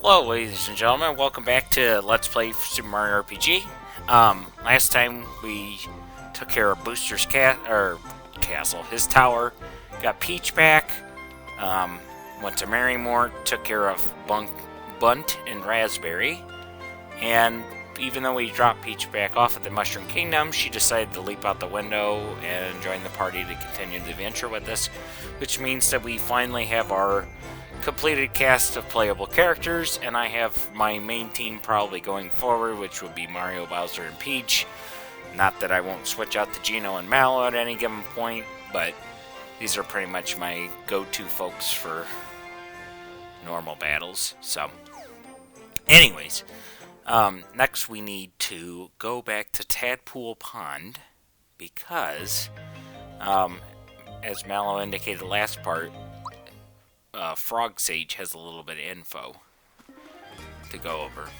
Hello, ladies and gentlemen. Welcome back to Let's Play Super Mario RPG. Last time we took care of Booster's castle, his tower, got Peach back, went to Marrymore, took care of Bunt and Raspberry, and even though we dropped Peach back off at the Mushroom Kingdom, she decided to leap out the window and join the party to continue the adventure with us, which means that we finally have our completed cast of playable characters, and I have my main team probably going forward, which would be Mario, Bowser, and Peach. Not that I won't switch out to Geno and Mallow at any given point, but these are pretty much my go-to folks for normal battles. So, anyways, next we need to go back to Tadpole Pond, because, as Mallow indicated last part, Frog Sage has a little bit of info to go over.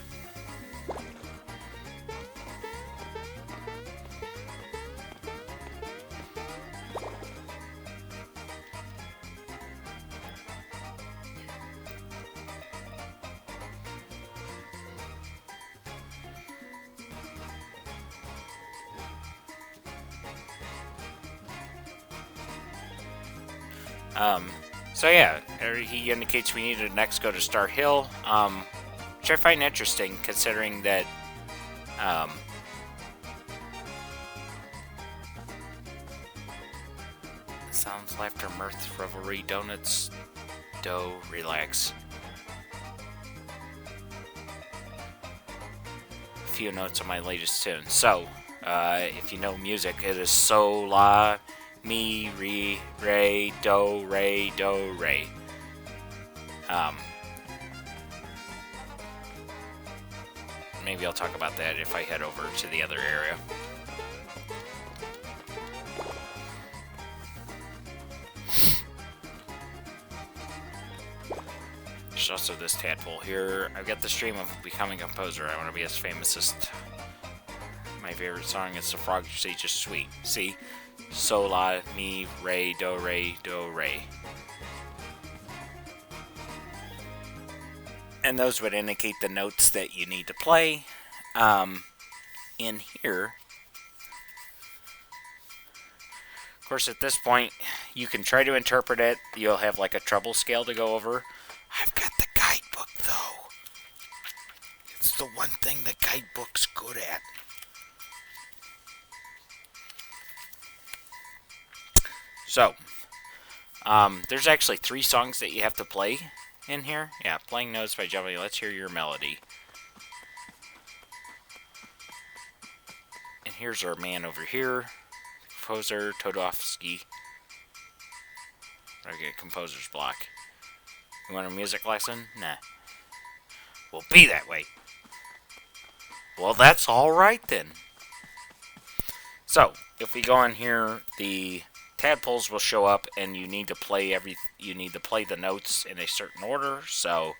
So yeah, he indicates we need to next go to Star Hill, which I find interesting considering that, sounds, laughter, mirth, revelry, donuts, dough, relax. A few notes on my latest tune. So, if you know music, it is so, la, mi, re, do, re. Maybe I'll talk about that if I head over to the other area. There's also this tadpole here. I've got this dream of becoming a composer. I want to be as famous as... My favorite song is The Frog Sage is Sweet. See? So, la, mi, re, do, re. And those would indicate the notes that you need to play. In here, of course, at this point, you can try to interpret it. You'll have like a treble scale to go over. I've got the guidebook, though. It's the one thing the guidebook's good at. So, there's actually 3 songs that you have to play in here. Yeah, Playing Notes by Jelly. Let's hear your melody. And here's our man over here. Composer, Todofsky. Okay, composer's block. You want a music lesson? Nah. Well, be that way. Well, that's alright then. So, if we go in here, the tadpoles will show up, and you need to play the notes in a certain order. So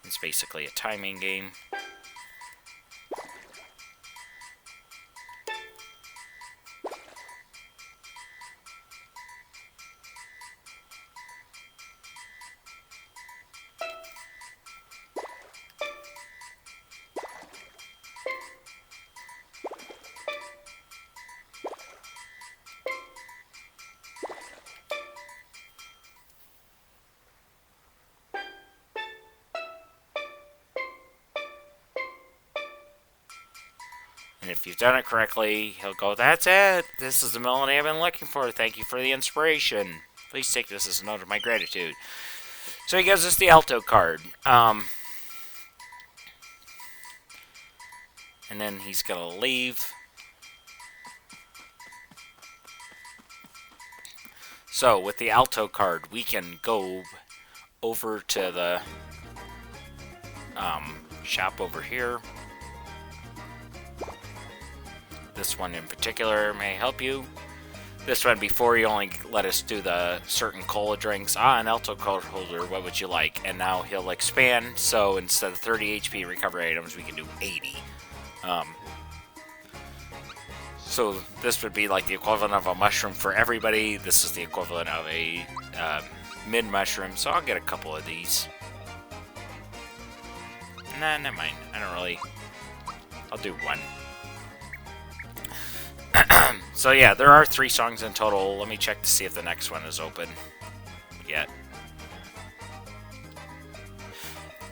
it's basically a timing game. And if you've done it correctly, he'll go, "That's it! This is the melody I've been looking for. Thank you for the inspiration. Please take this as a note of my gratitude." So he gives us the alto card. And then he's going to leave. So with the alto card, we can go over to the shop over here. This one in particular may help you. This one, before, you only let us do the certain cola drinks. An alto card holder, what would you like? And now he'll expand, so instead of 30 HP recovery items, we can do 80. So this would be like the equivalent of a mushroom for everybody. This is the equivalent of a mid-mushroom, so I'll get a couple of these. Nah, never mind. I don't really... I'll do one. So yeah, there are 3 songs in total. Let me check to see if the next one is open yet.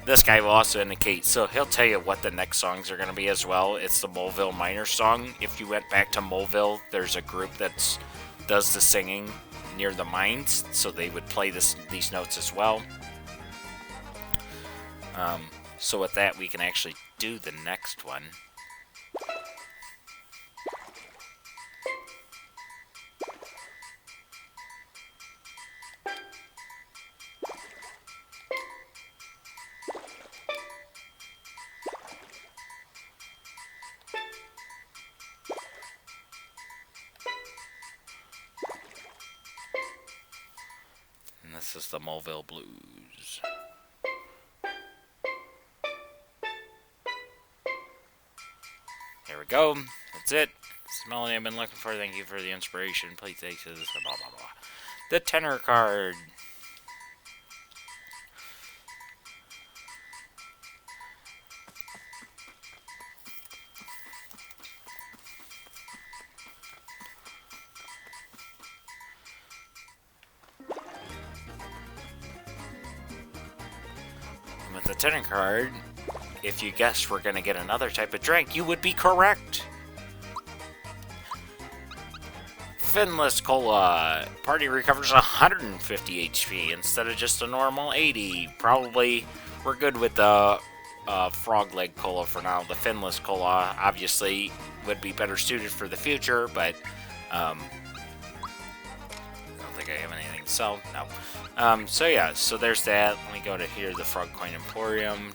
This guy will also indicate, so he'll tell you what the next songs are going to be as well. It's the Moleville Miners song. If you went back to Moleville, there's a group that does the singing near the mines, so they would play these notes as well. So with that, we can actually do the next one. And this is the Moleville Blues. There we go. That's it. It's the melody I've been looking for. Thank you for the inspiration. Please take this. Blah, blah, blah. The tenor card. And with the tenor card, if you guessed we're going to get another type of drink, you would be correct. Finless Cola. Party recovers 150 HP instead of just a normal 80. Probably we're good with the Frog Leg Cola for now. The Finless Cola obviously would be better suited for the future, but I don't think I have anything to sell. No. So yeah, so there's that. Let me go to here, the Frog Coin Emporium.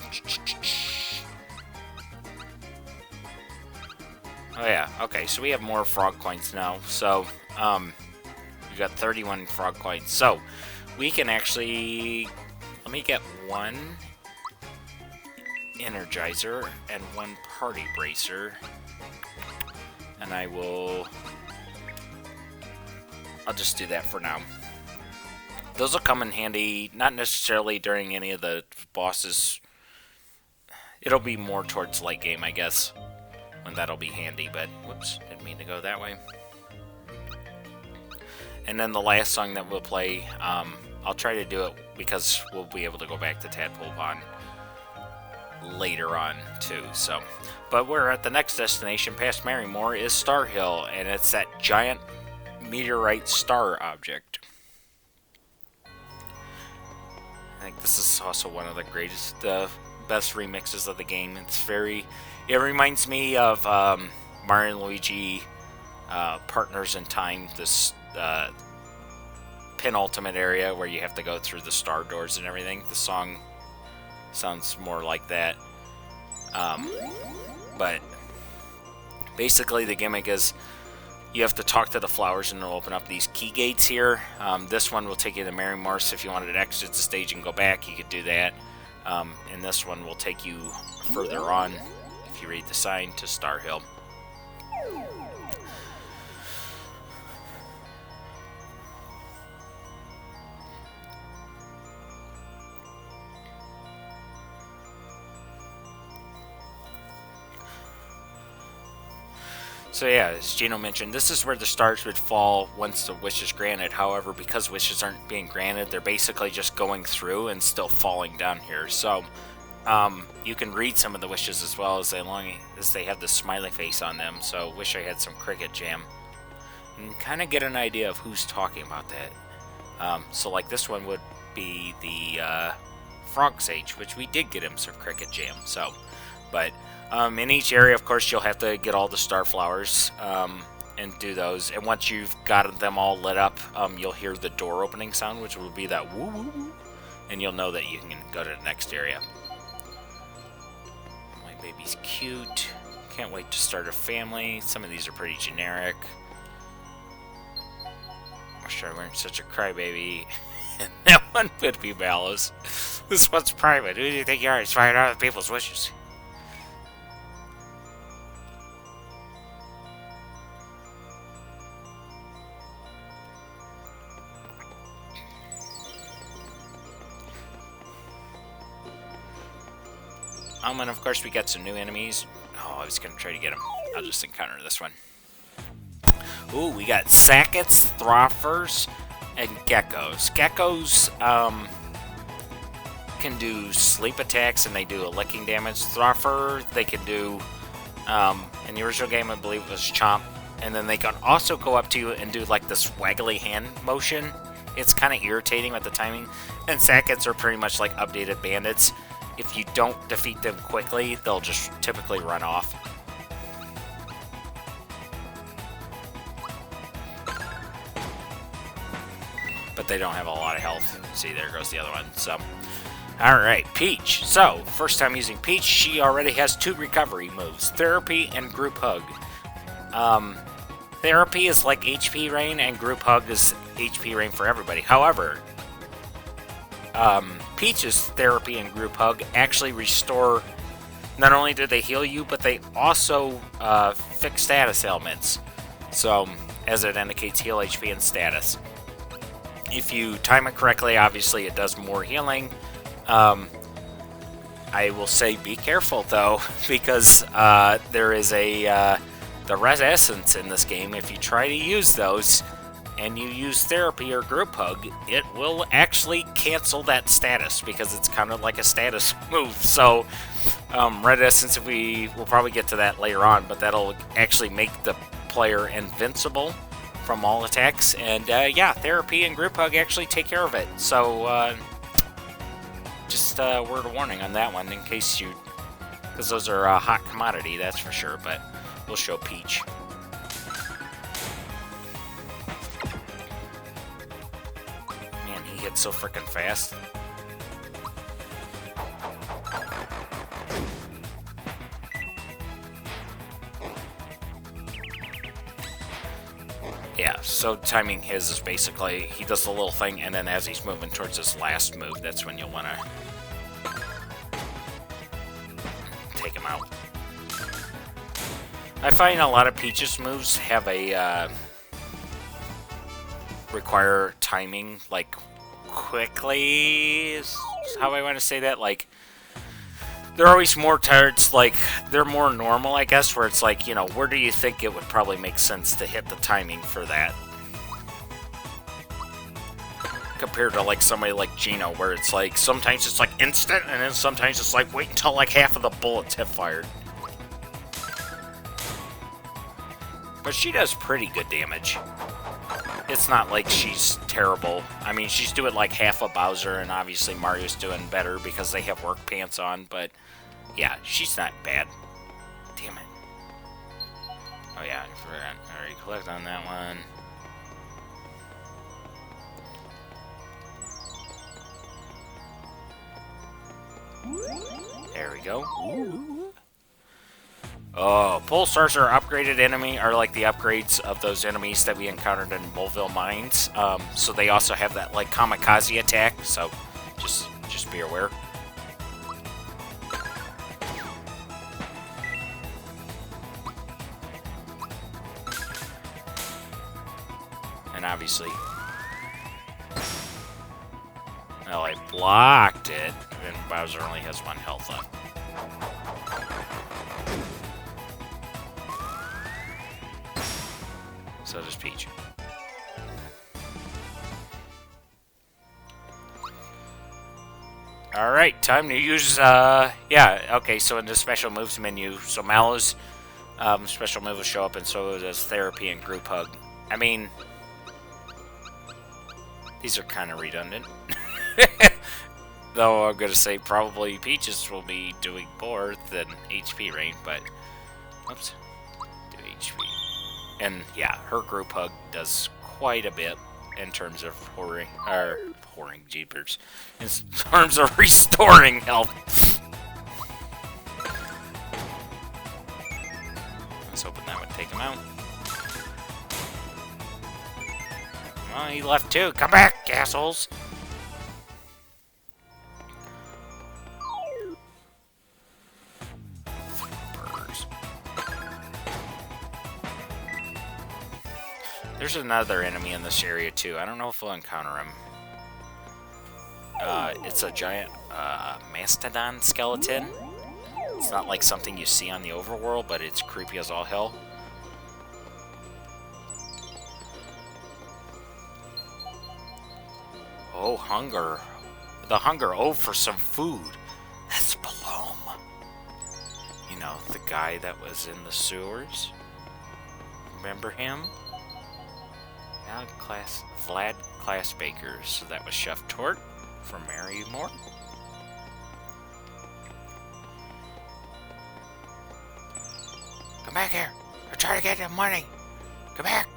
Oh yeah, okay, so we have more frog coins now. So, we got 31 frog coins. So, we can actually, let me get 1 Energizer and 1 Party Bracer. And I'll just do that for now. Those will come in handy, not necessarily during any of the bosses. It'll be more towards late game, I guess, when that'll be handy, but whoops, didn't mean to go that way. And then the last song that we'll play, I'll try to do it because we'll be able to go back to Tadpole Pond later on too. So, but we're at the next destination past Marrymore is Star Hill, and it's that giant meteorite star object. I think this is also one of the greatest, best remixes of the game. It reminds me of Mario and Luigi Partners in Time, this penultimate area where you have to go through the star doors and everything. The song sounds more like that. But basically the gimmick is you have to talk to the flowers and they'll open up these key gates here. This one will take you to Marrymore, so if you wanted to exit the stage and go back, you could do that. And this one will take you further on, if you read the sign, to Star Hill. So yeah, as Gino mentioned, this is where the stars would fall once the wish is granted. However, because wishes aren't being granted, they're basically just going through and still falling down here. So you can read some of the wishes as well as long as they have the smiley face on them. So wish I had some Cricket Jam. And kind of get an idea of who's talking about that. So like this one would be the Frog Sage, which we did get him some Cricket Jam. So, but in each area, of course, you'll have to get all the star flowers and do those. And once you've got them all lit up, you'll hear the door opening sound, which will be that woo woo woo, and you'll know that you can go to the next area. My baby's cute. Can't wait to start a family. Some of these are pretty generic. Wish I weren't such a crybaby. And that one would be Mallows. This one's private. Who do you think you are? It's fired out of people's wishes. And of course we got some new enemies. Oh, I was gonna try to get them. I'll just encounter this one. Ooh, we got Sackets, Throffers, and Geckos. Geckos, can do sleep attacks and they do a licking damage. Throffer, they can do, in the original game I believe it was Chomp, and then they can also go up to you and do like this waggly hand motion. It's kind of irritating with the timing. And Sackets are pretty much like updated bandits. If you don't defeat them quickly, they'll just typically run off. But they don't have a lot of health. See, there goes the other one. So, alright, Peach. So, first time using Peach, she already has 2 recovery moves. Therapy and Group Hug. Therapy is like HP Rain, and Group Hug is HP Rain for everybody. However, Peach's Therapy and Group Hug actually restore... Not only do they heal you, but they also fix status ailments. So, as it indicates, heal HP and status. If you time it correctly, obviously it does more healing. I will say be careful though, because there is the Res Essence in this game. If you try to use those and you use Therapy or Group Hug, it will actually cancel that status because it's kind of like a status move. So Red Essence, we'll probably get to that later on, but that'll actually make the player invincible from all attacks, and yeah, Therapy and Group Hug actually take care of it. So just a word of warning on that one in case you, because those are a hot commodity, that's for sure. But we'll show Peach. Man, he hits so freaking fast. Yeah, so timing his is basically, he does the little thing, and then as he's moving towards his last move, that's when you'll want to take him out. I find a lot of Peach's moves have a, require timing, like, quickly, is how I want to say that, like, they're always more towards, like, they're more normal, I guess, where it's like, you know, where do you think it would probably make sense to hit the timing for that? Compared to, like, somebody like Gino, where it's like, sometimes it's like instant, and then sometimes it's like, wait until like half of the bullets have fired. But she does pretty good damage. It's not like she's terrible. I mean, she's doing like half of Bowser, and obviously Mario's doing better because they have work pants on, but yeah, she's not bad. Damn it. Oh yeah, I forgot. I already clicked on that one. There we go. Ooh. Oh, Pulsars are upgraded enemy, are like the upgrades of those enemies that we encountered in Moleville Mines. So they also have that like kamikaze attack, so just be aware. And obviously, well, I blocked it, and Bowser only has 1 health left. So does Peach. Alright, time to use, yeah, okay, so in the special moves menu, so Mallow's special move will show up, and so does Therapy and Group Hug. I mean, these are kind of redundant. Though I'm going to say probably Peach's will be doing more than HP Rain, but, oops, do HP. And yeah, her Group Hug does quite a bit in terms of whoring jeepers, in terms of restoring health. Let's hoping that would take him out. Oh, he left too. Come back, assholes. There's another enemy in this area too. I don't know if we'll encounter him. It's a giant mastodon skeleton. It's not like something you see on the overworld, but it's creepy as all hell. Oh, hunger. The hunger. Oh, for some food. That's Palom. You know, the guy that was in the sewers. Remember him? Vlad Classbaker. So that was Chef Tort from Mary Moore. Come back here. I'm trying to get the money. Come back.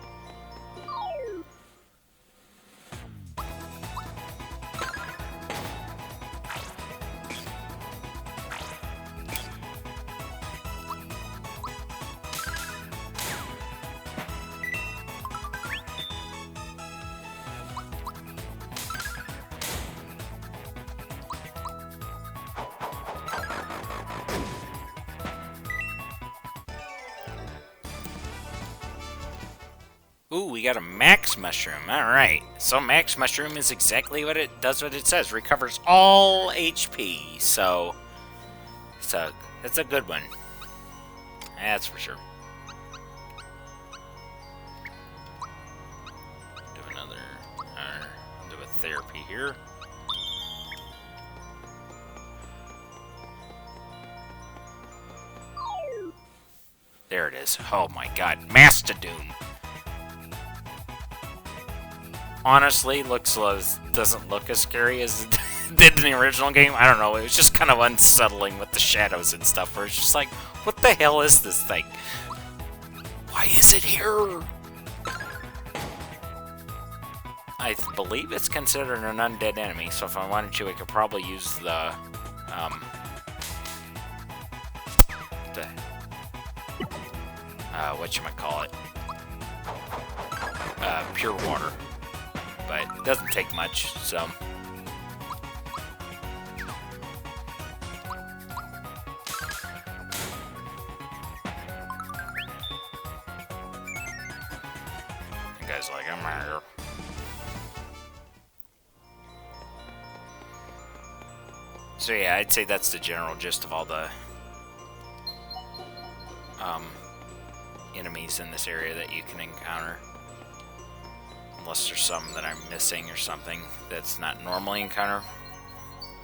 Ooh, we got a Max Mushroom. Alright. So Max Mushroom is exactly what it does what it says. Recovers all HP. So it's a good one. That's for sure. Do another I'll do a therapy here. There it is. Oh my god. Mastadoom. Honestly, doesn't look as scary as it did in the original game. I don't know, it was just kind of unsettling with the shadows and stuff, where it's just like, what the hell is this thing? Why is it here? I believe it's considered an undead enemy, so if I wanted to, I could probably use the whatchamacallit, pure water. But it doesn't take much, so. The guy's like, I'm out here. So yeah, I'd say that's the general gist of all the enemies in this area that you can encounter. Unless there's some that I'm missing or something that's not normally encountered.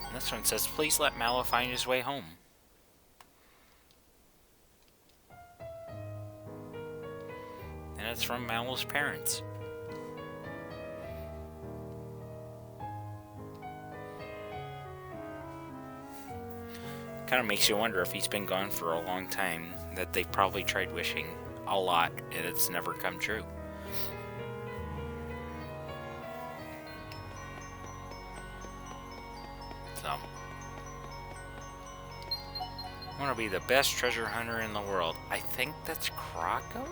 And this one says, please let Mallow find his way home. And it's from Mallow's parents. Kind of makes you wonder if he's been gone for a long time, that they've probably tried wishing a lot and it's never come true. I want to be the best treasure hunter in the world. I think that's Croco?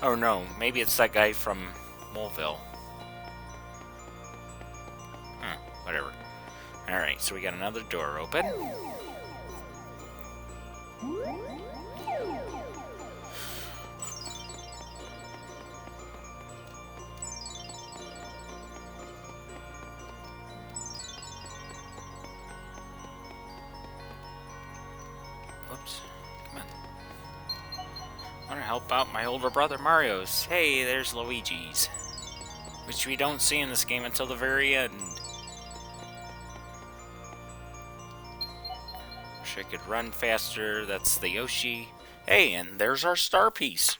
Oh no, maybe it's that guy from Moleville. Huh, whatever. Alright, so we got another door open. Whoops. Come on. I want to help out my older brother Mario's. Hey, there's Luigi's. Which we don't see in this game until the very end. Wish I could run faster. That's the Yoshi. Hey, and there's our star piece.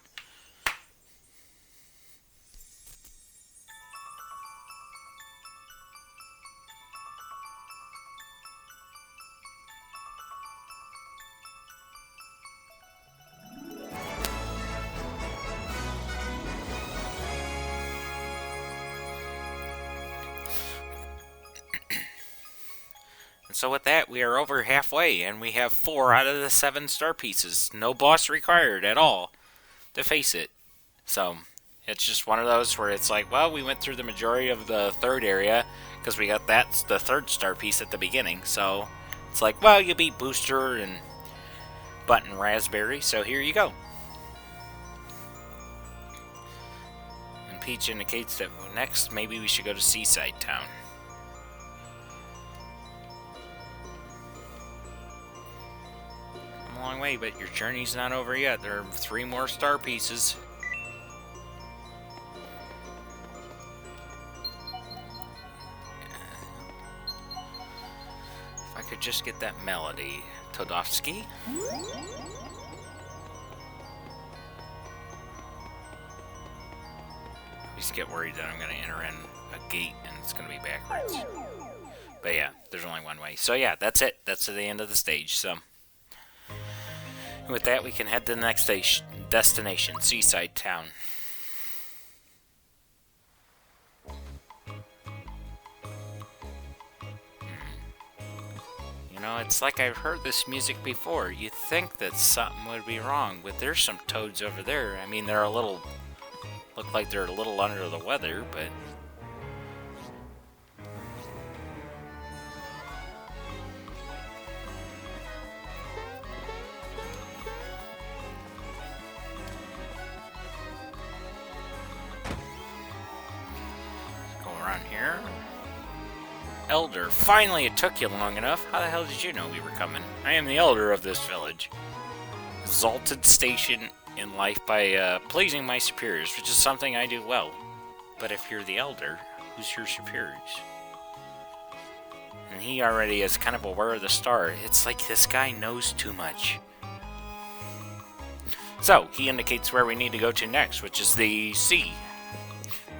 So with that, we are over halfway, and we have 4 out of the 7 star pieces. No boss required at all to face it. So, it's just one of those where it's like, well, we went through the majority of the 3rd area, because we got the 3rd star piece at the beginning. So, it's like, well, you beat Booster and Button Raspberry, so here you go. And Peach indicates that next, maybe we should go to Seaside Town. long way, but your journey's not over yet. There are 3 more star pieces. If I could just get that melody, Todovsky. I just get worried that I'm going to enter in a gate and it's going to be backwards. But yeah, there's only one way. So yeah, that's it. That's the end of the stage. So with that, we can head to the next destination, Seaside Town. You know, it's like I've heard this music before. You'd think that something would be wrong, but there's some toads over there. I mean, they're a little... look like they're a little under the weather, but... go around here. Elder, finally it took you long enough. How the hell did you know we were coming? I am the elder of this village. Exalted station in life by pleasing my superiors, which is something I do well. But if you're the elder, who's your superiors? And he already is kind of aware of the star. It's like this guy knows too much. So, he indicates where we need to go to next, which is the sea.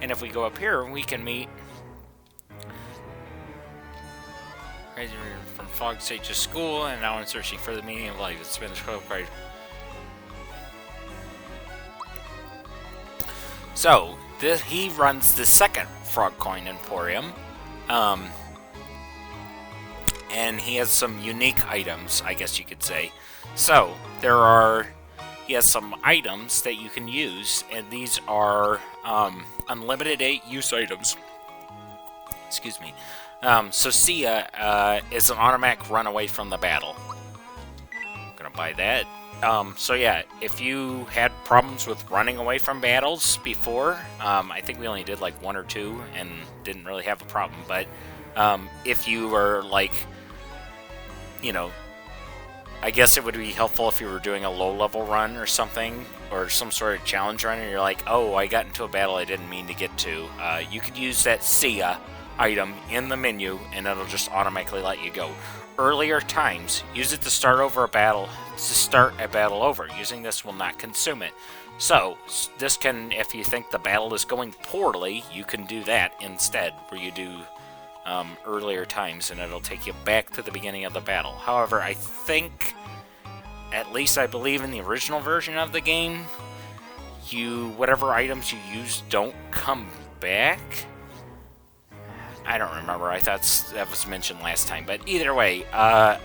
And if we go up here, we can meet... from Fog Sage's school, and now I'm searching for the meaning of life. It's been quite... So, he runs the second Frog Coin Emporium, and he has some unique items, I guess you could say. So, he has some items that you can use, and these are unlimited use items. Excuse me. So Sia is an automatic run away from the battle. I'm gonna buy that. So yeah, if you had problems with running away from battles before, I think we only did like 1 or 2 and didn't really have a problem, but if you were like, you know, I guess it would be helpful if you were doing a low-level run or something, or some sort of challenge run, and you're like, oh, I got into a battle I didn't mean to get to. You could use that Sia item in the menu, and it'll just automatically let you go. Earlier times, use it to start a battle over. Using this will not consume it. So, this can, if you think the battle is going poorly, you can do that instead, where you do earlier times, and it'll take you back to the beginning of the battle. However, I think, at least I believe in the original version of the game, whatever items you use don't come back. I don't remember. I thought that was mentioned last time. But either way, I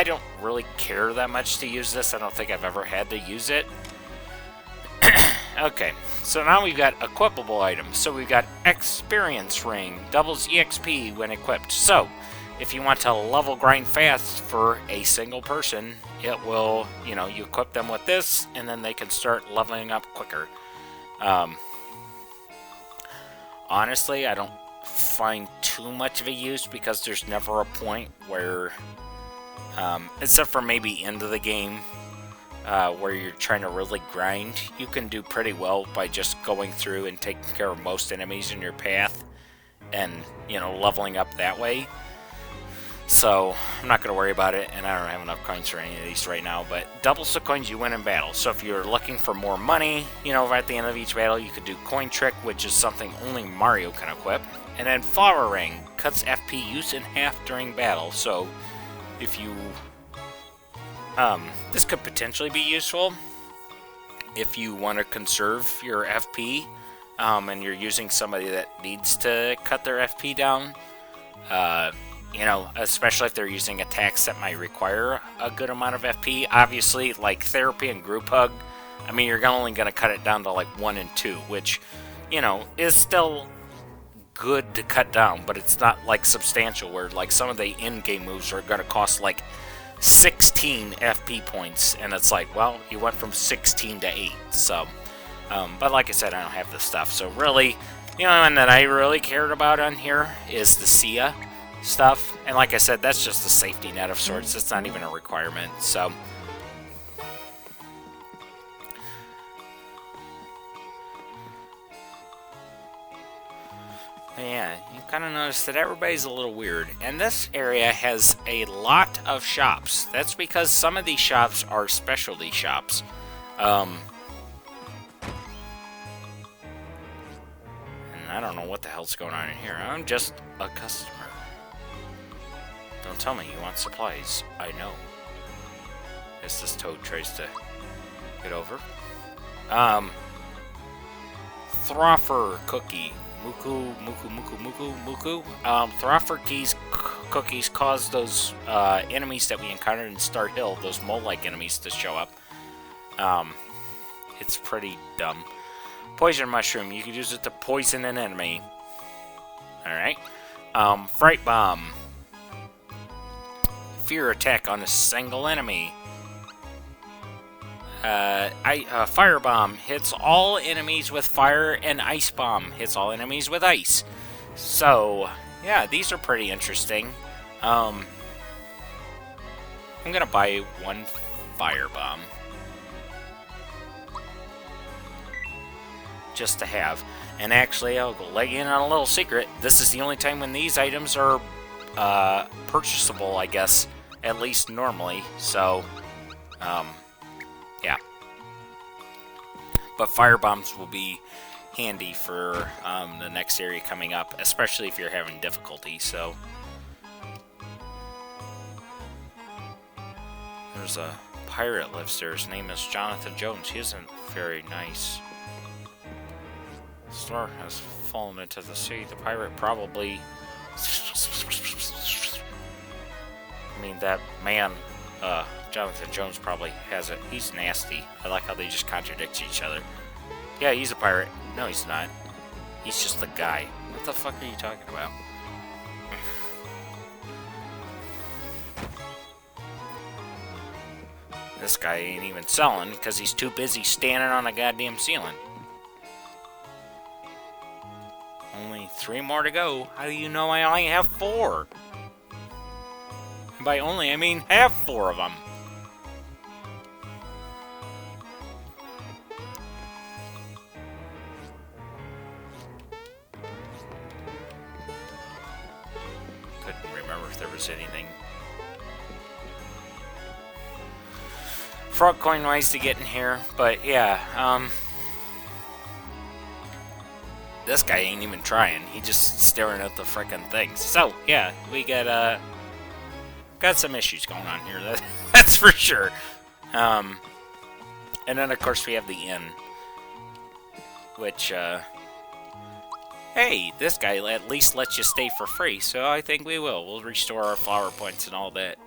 don't really care that much to use this. I don't think I've ever had to use it. Okay, so now we've got equipable items. So we've got Experience Ring. Doubles EXP when equipped. So, if you want to level grind fast for a single person, it will, you equip them with this, and then they can start leveling up quicker. Honestly, I don't find too much of a use because there's never a point where, except for maybe end of the game, where you're trying to really grind, you can do pretty well by just going through and taking care of most enemies in your path and, leveling up that way. So, I'm not going to worry about it, and I don't have enough coins for any of these right now, but doubles the coins you win in battle. So if you're looking for more money, at the end of each battle, you could do Coin Trick, which is something only Mario can equip. And then Flower Ring cuts FP use in half during battle. So if you... this could potentially be useful if you want to conserve your FP, and you're using somebody that needs to cut their FP down. Especially if they're using attacks that might require a good amount of FP. Obviously, like Therapy and Group Hug, I mean, you're only going to cut it down to like 1 and 2, which, is still good to cut down, but it's not like substantial, where like some of the in-game moves are going to cost like 16 FP points, and it's like, well, you went from 16 to 8, so, but like I said, I don't have the stuff, so really, the only one that I really cared about on here is the Sia stuff, and like I said, that's just a safety net of sorts. It's not even a requirement. So Yeah, you kind of notice that everybody's a little weird. And this area has a lot of shops. That's because some of these shops are specialty shops. And I don't know what the hell's going on in here. I'm just a customer. Don't tell me you want supplies. I know. As this toad tries to get over. Throffer cookie. Muku. Throffer cookies cause those enemies that we encountered in Star Hill, those mole-like enemies, to show up. It's pretty dumb. Poison mushroom. You could use it to poison an enemy. Alright. Fright bomb. Fear attack on a single enemy. Fire bomb hits all enemies with fire, and ice bomb hits all enemies with ice. So, yeah, these are pretty interesting. I'm gonna buy one fire bomb. Just to have. And actually, I'll let you in on a little secret. This is the only time when these items are purchasable, I guess. At least normally. So, yeah. But fire bombs will be handy for the next area coming up, especially if you're having difficulty. So, there's a pirate lives there. His name is Jonathan Jones. He isn't very nice. Star has fallen into the sea. The pirate probably... I mean, that man, Jonathan Jones probably has it. He's nasty. I like how they just contradict each other. Yeah, he's a pirate. No, he's not. He's just the guy. What the fuck are you talking about? This guy ain't even selling because he's too busy standing on a goddamn ceiling. Only 3 more to go. How do you know I only have 4? And by only, I mean have 4 of them. Couldn't remember if there was anything frog coin wise to get in here, but yeah, this guy ain't even trying. He just staring at the frickin' things. So, yeah, we got some issues going on here. That's for sure. And then, of course, we have the inn. Which, hey, this guy at least lets you stay for free. So I think we will. We'll restore our flower points and all that.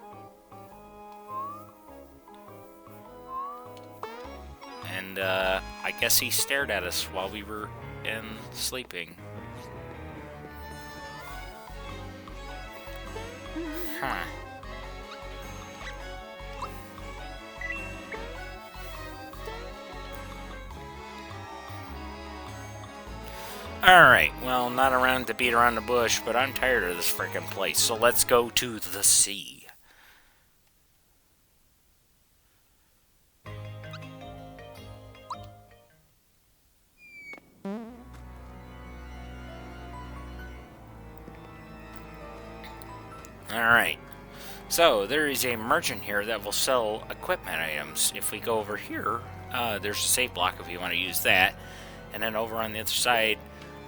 And, I guess he stared at us while we were sleeping. Huh. Alright, well, not around to beat around the bush, but I'm tired of this frickin' place, so let's go to the sea. Alright, so there is a merchant here that will sell equipment items. If we go over here, there's a save block if you want to use that. And then over on the other side,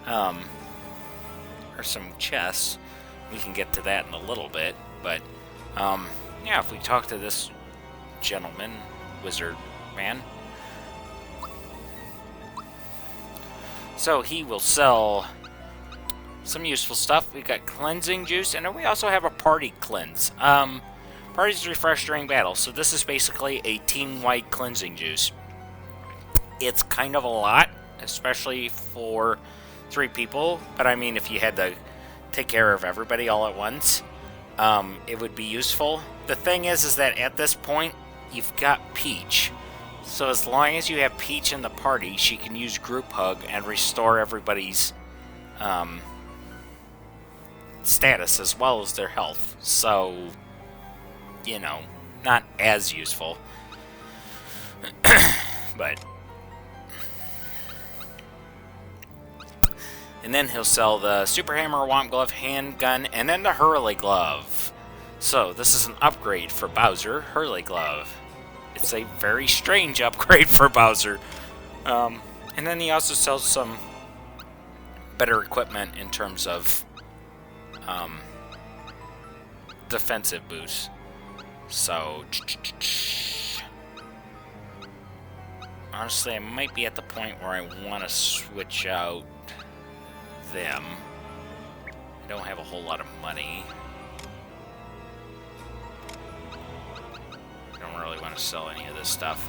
are some chests. We can get to that in a little bit. But, yeah, if we talk to this gentleman, wizard man. So he will sell some useful stuff. We've got cleansing juice, and then we also have a party cleanse. Parties refresh during battle, so this is basically a team-wide cleansing juice. It's kind of a lot, especially for 3 people, but I mean, if you had to take care of everybody all at once, it would be useful. The thing is that at this point, you've got Peach. So as long as you have Peach in the party, she can use Group Hug and restore everybody's status as well as their health. So, you know, not as useful. But And then he'll sell the Super Hammer, Womp Glove, Handgun, and then the Hurley Glove. So this is an upgrade for Bowser, Hurley Glove. It's a very strange upgrade for Bowser. And then he also sells some better equipment in terms of defensive boosts. So, honestly, I might be at the point where I want to switch out them. I don't have a whole lot of money. I don't really want to sell any of this stuff.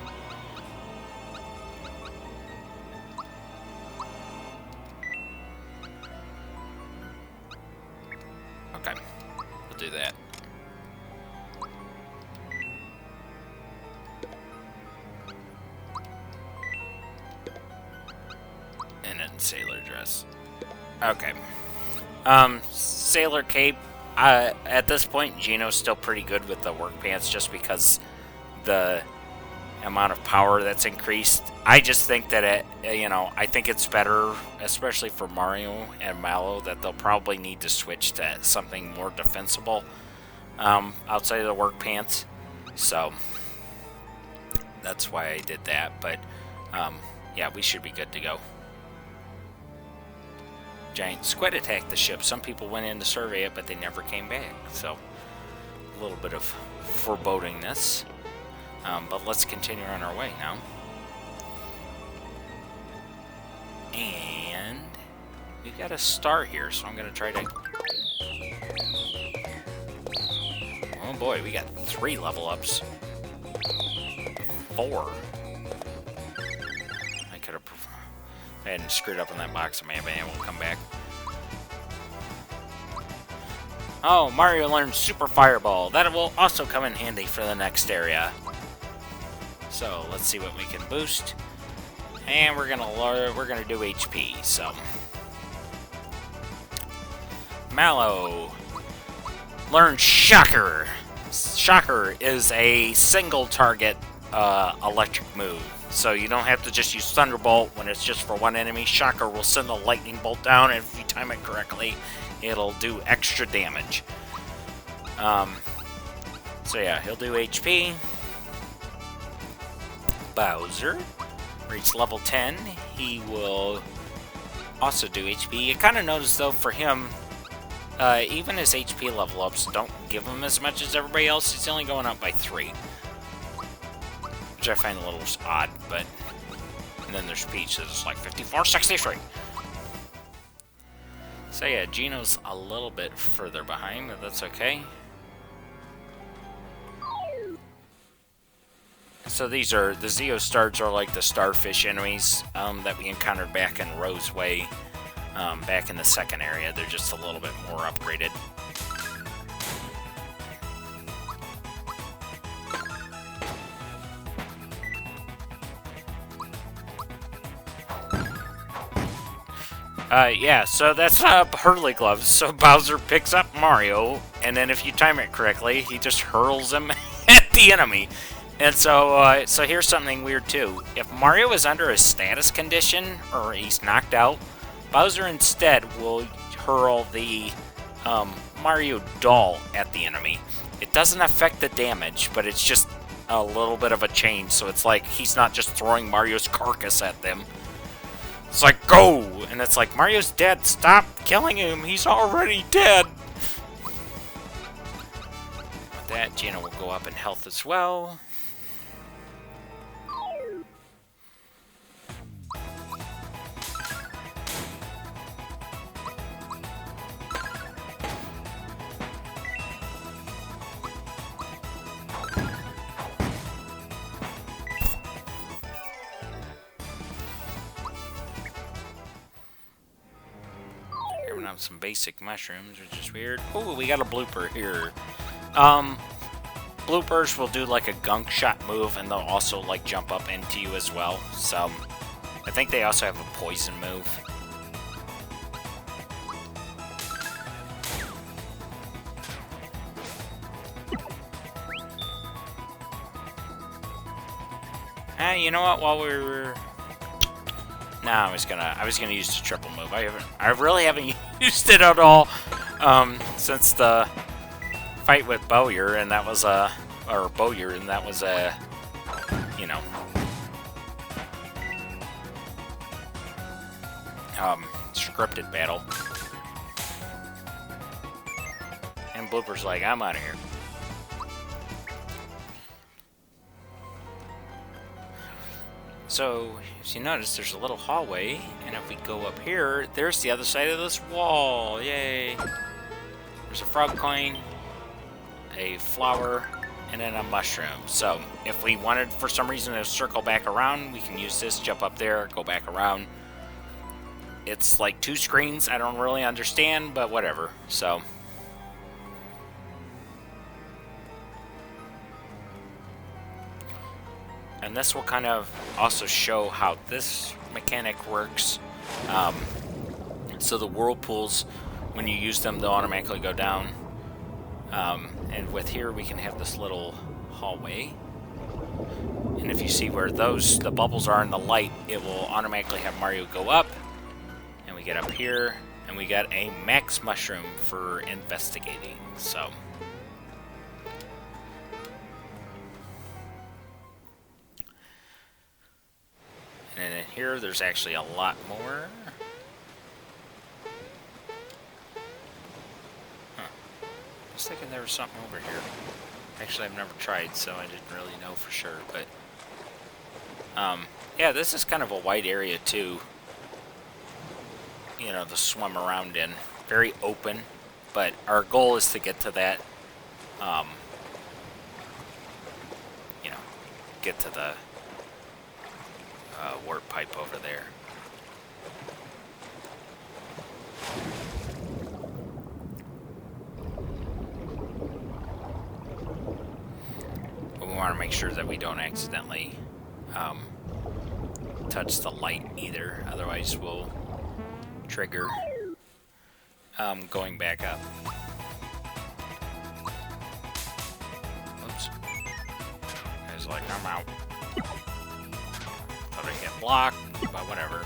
Okay, we'll do that. And then sailor dress. Okay. Sailor cape. At this point, Gino's still pretty good with the work pants just because the amount of power that's increased. I just think that I think it's better, especially for Mario and Mallow, that they'll probably need to switch to something more defensible outside of the work pants. So that's why I did that. But yeah, we should be good to go. Giant squid attacked the ship. Some people went in to survey it, but they never came back. So a little bit of forebodingness. But let's continue on our way now. And we've got a star here, so I'm going to try to... Oh boy, we got 3 level ups. 4. I could have... If I hadn't screwed up on that box, I may have been able to come back. Oh, Mario learned Super Fireball. That will also come in handy for the next area. So let's see what we can boost, and we're gonna do HP. So Mallow learn Shocker. Shocker is a single target electric move, so you don't have to just use Thunderbolt when it's just for one enemy. Shocker will send a lightning bolt down, and if you time it correctly, it'll do extra damage. So yeah, he'll do HP. Bowser, reach level 10, he will also do HP. You kind of notice, though, for him, even his HP level ups don't give him as much as everybody else. He's only going up by 3, which I find a little odd, but... And then there's Peach, so it's like 54, 63. So yeah, Gino's a little bit further behind, but that's okay. So these are, the Zeostars are like the starfish enemies that we encountered back in Rose Way, back in the second area. They're just a little bit more upgraded. Yeah, so that's Hurley Gloves. So Bowser picks up Mario, and then if you time it correctly, he just hurls him at the enemy. And so, so here's something weird too. If Mario is under a status condition, or he's knocked out, Bowser instead will hurl the Mario doll at the enemy. It doesn't affect the damage, but it's just a little bit of a change, so it's like he's not just throwing Mario's carcass at them. It's like, go! And it's like, Mario's dead, stop killing him, he's already dead! With that, Gino will go up in health as well. Some basic mushrooms, which is weird. Oh, we got a blooper here. Bloopers will do like a gunk shot move, and they'll also like jump up into you as well. So I think they also have a poison move. You know what? While we were No, I was gonna use the triple move. I really haven't used it at all since the fight with Bowyer, and that was Bowyer, and that was a, you know, scripted battle. And Blooper's like, I'm out of here. So, as you notice, there's a little hallway, and if we go up here, there's the other side of this wall. Yay! There's a frog coin, a flower, and then a mushroom. So, if we wanted, for some reason, to circle back around, we can use this, jump up there, go back around. It's like 2 screens. I don't really understand, but whatever. So... and this will kind of also show how this mechanic works. So the whirlpools, when you use them, they'll automatically go down. And with here, we can have this little hallway. And if you see where the bubbles are in the light, it will automatically have Mario go up. And we get up here, and we got a max mushroom for investigating. So... and in here, there's actually a lot more. Huh. I was thinking there was something over here. Actually, I've never tried, so I didn't really know for sure. But, yeah, this is kind of a wide area, too. You know, to swim around in. Very open. But our goal is to get to that, you know, get to the... warp pipe over there. But we want to make sure that we don't accidentally touch the light either, otherwise we'll trigger going back up. Oops. I was like, I'm out. Thought I hit block, but whatever.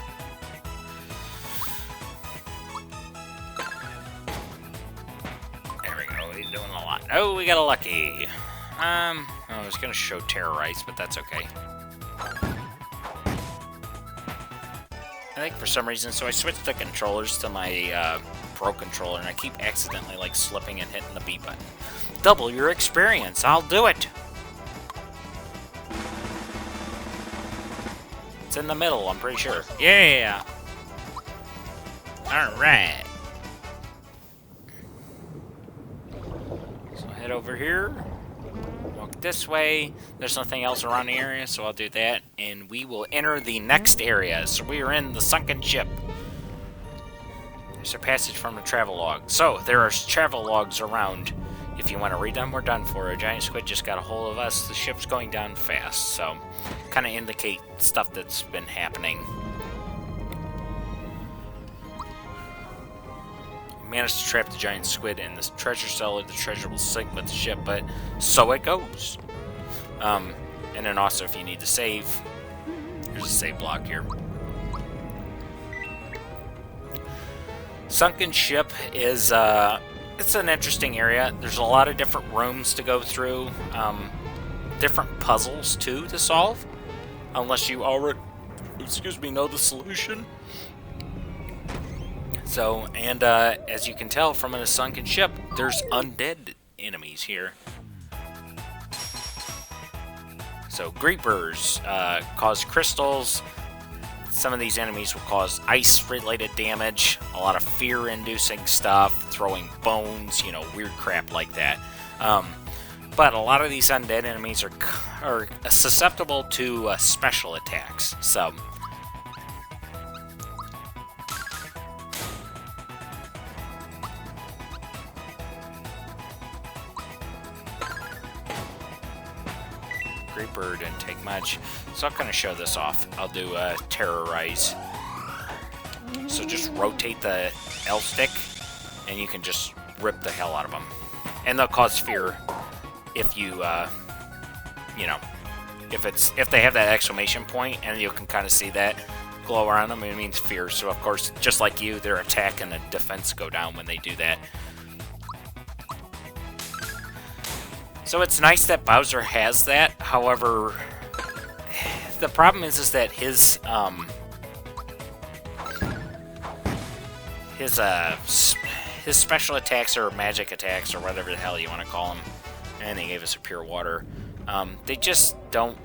There we go, he's doing a lot. Oh, we got a lucky. I was gonna show Terrorize, but that's okay. I think for some reason, so I switched the controllers to my Pro controller, and I keep accidentally like slipping and hitting the B button. Double your experience, I'll do it! It's in the middle, I'm pretty sure. Yeah! Alright. So head over here. Walk this way. There's nothing else around the area, so I'll do that. And we will enter the next area. So we are in the sunken ship. There's a passage from the travel log. So, there are travel logs around. If you want to read them, we're done for. A giant squid just got a hold of us. The ship's going down fast. So, kind of indicate stuff that's been happening. We managed to trap the giant squid in this treasure cellar. The treasure will sink with the ship, but so it goes. And then also, if you need to save, there's a save block here. Sunken ship is, it's an interesting area. There's a lot of different rooms to go through. Different puzzles, too, to solve. Unless you already, know the solution. So, and as you can tell from a sunken ship, there's undead enemies here. So, Creepers cause crystals. Some of these enemies will cause ice-related damage, a lot of fear-inducing stuff, throwing bones, you know, weird crap like that. But a lot of these undead enemies are susceptible to special attacks, so... Creeper didn't take much, so I'm going to show this off. I'll do Terrorize. So just rotate the L stick, and you can just rip the hell out of them. And they'll cause fear if you, you know, if they have that exclamation point, and you can kind of see that. glow around them, it means fear. So, of course, just like you, their attack and the defense go down when they do that. So it's nice that Bowser has that. However, the problem is that his special attacks or magic attacks or whatever the hell you want to call them, and they gave us a pure water. They just don't.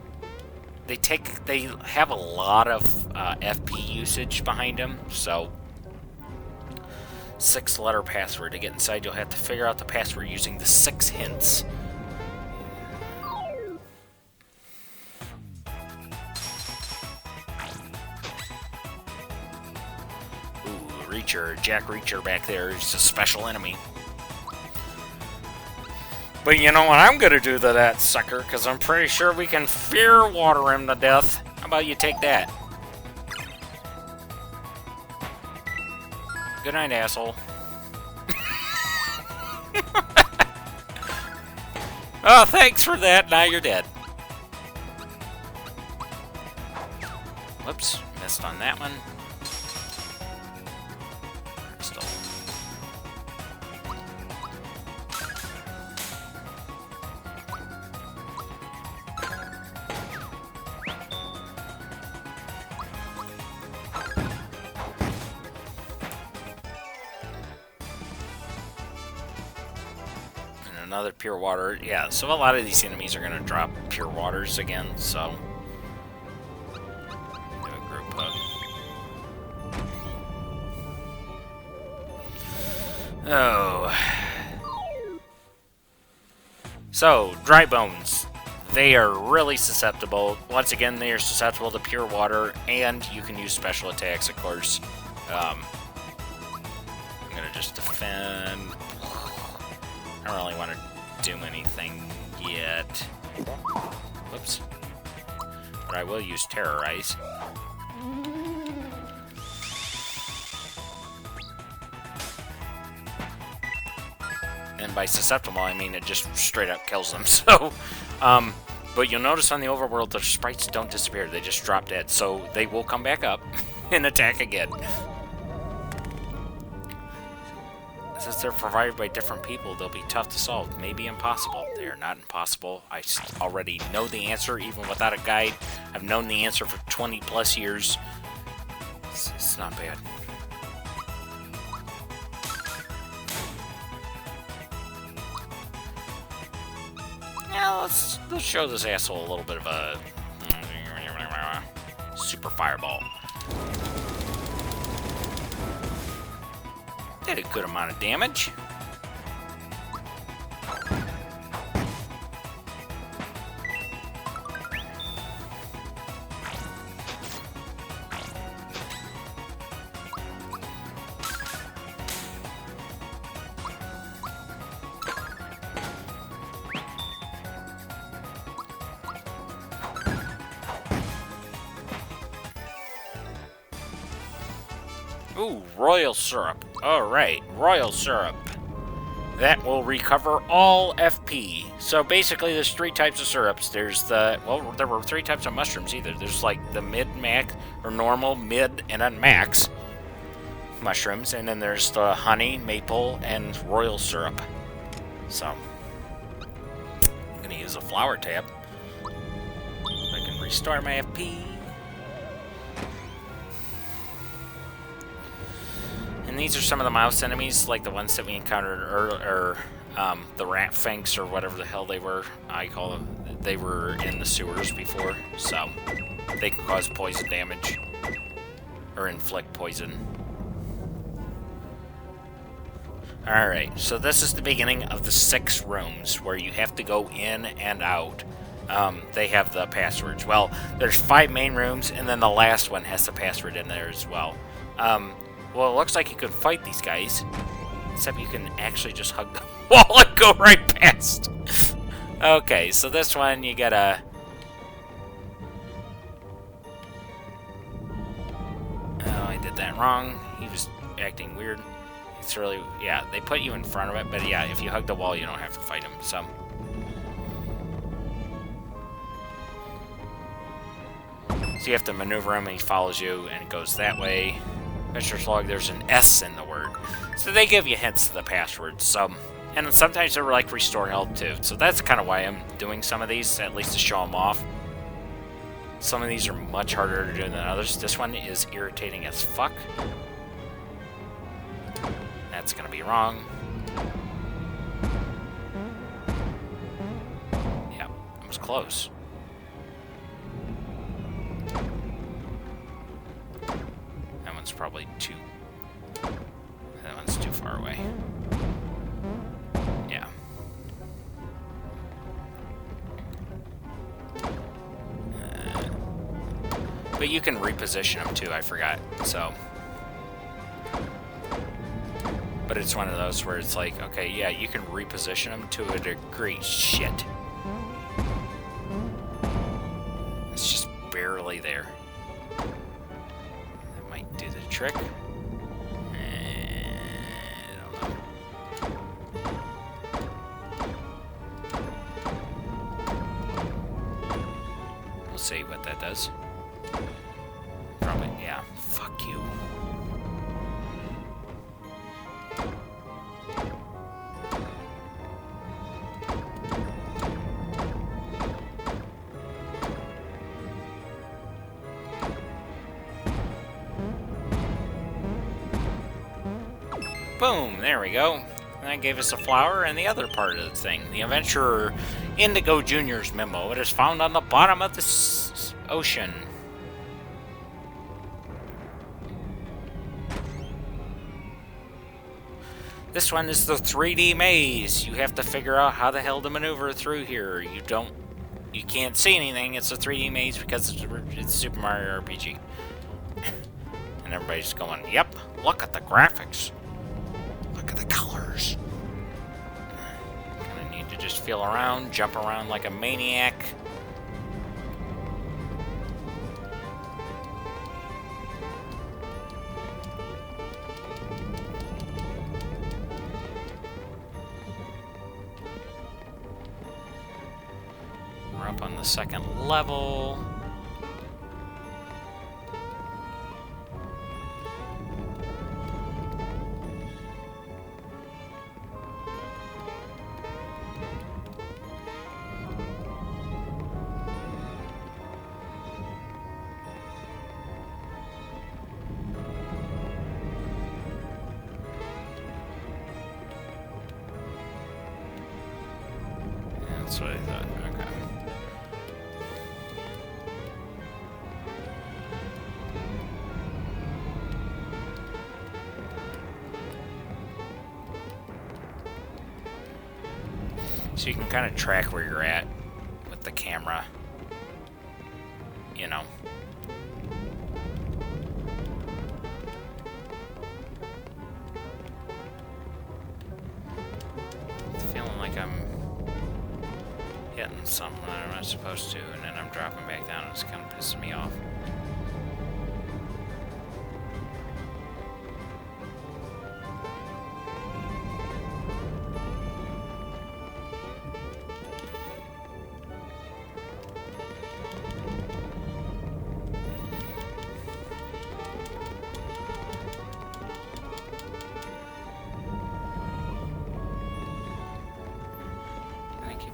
They have a lot of FP usage behind them. So 6-letter password to get inside. You'll have to figure out the password using the 6 hints. Reacher, Jack Reacher back there is a special enemy. But you know what I'm gonna do to that sucker, because I'm pretty sure we can fear water him to death. How about you take that? Good night, asshole. Oh, thanks for that. Now you're dead. Whoops, missed on that one. Another pure water. Yeah, so a lot of these enemies are going to drop pure waters again, so... Do a group hug. Oh. So, dry bones. They are really susceptible. Once again, they are susceptible to pure water, and you can use special attacks, of course. I'm going to just defend... I don't really want to do anything yet. Whoops. But I will use Terrorize. And by susceptible, I mean it just straight up kills them. So, but you'll notice on the overworld, the sprites don't disappear. They just drop dead. So they will come back up and attack again. Since they're provided by different people, they'll be tough to solve. Maybe impossible. They are not impossible. I already know the answer, even without a guide. I've known the answer for 20 plus years. It's not bad. Now let's show this asshole a little bit of a super fireball. Did a good amount of damage. Ooh, royal syrup. Alright, royal syrup. That will recover all FP. So basically there's 3 types of syrups. There's the, well, there were 3 types of mushrooms either. There's like the mid-max, or normal, mid, and then max mushrooms. And then there's the honey, maple, and royal syrup. So, I'm going to use a flower tab. I can restore my FP. And these are some of the mouse enemies, like the ones that we encountered earlier, the rat fangs or whatever the hell they were. I call them. They were in the sewers before, so they can cause poison damage or inflict poison. Alright, so this is the beginning of the 6 rooms where you have to go in and out. They have the passwords. Well, there's 5 main rooms, and then the last one has the password in there as well. Well, it looks like you can fight these guys, except you can actually just hug the wall and go right past. Okay, so this one you gotta... Oh, I did that wrong. He was acting weird. It's really... Yeah, they put you in front of it, but yeah, if you hug the wall, you don't have to fight him, so... So you have to maneuver him, and he follows you, and it goes that way. Adventurer's Log, there's an S in the word. So they give you hints to the passwords. So, and then sometimes they're like restore health too. So that's kind of why I'm doing some of these, at least to show them off. Some of these are much harder to do than others. This one is irritating as fuck. That's gonna be wrong. Yeah, it was close. That one's probably too... That one's too far away. Yeah. But you can reposition them too, I forgot, so... But it's one of those where it's like, okay, yeah, you can reposition them to a degree. Shit. It's just barely there. That might do the trick. I don't know. We'll see what that does. Probably, yeah. Fuck you. Boom, there we go. And that gave us a flower and the other part of the thing. The Adventurer Indigo Jr.'s memo. It is found on the bottom of the ocean. This one is the 3D maze. You have to figure out how the hell to maneuver through here. You can't see anything. It's a 3D maze because it's Super Mario RPG. And everybody's going, yep, look at the graphics. Look at the colors. Kinda need to just feel around, jump around like a maniac. We're up on the second level. That's what I thought. Okay. So you can kind of track where you're at with the camera, you know. Feeling like I'm hitting something I'm not supposed to, and then I'm dropping back down. It's kind of pissing me off.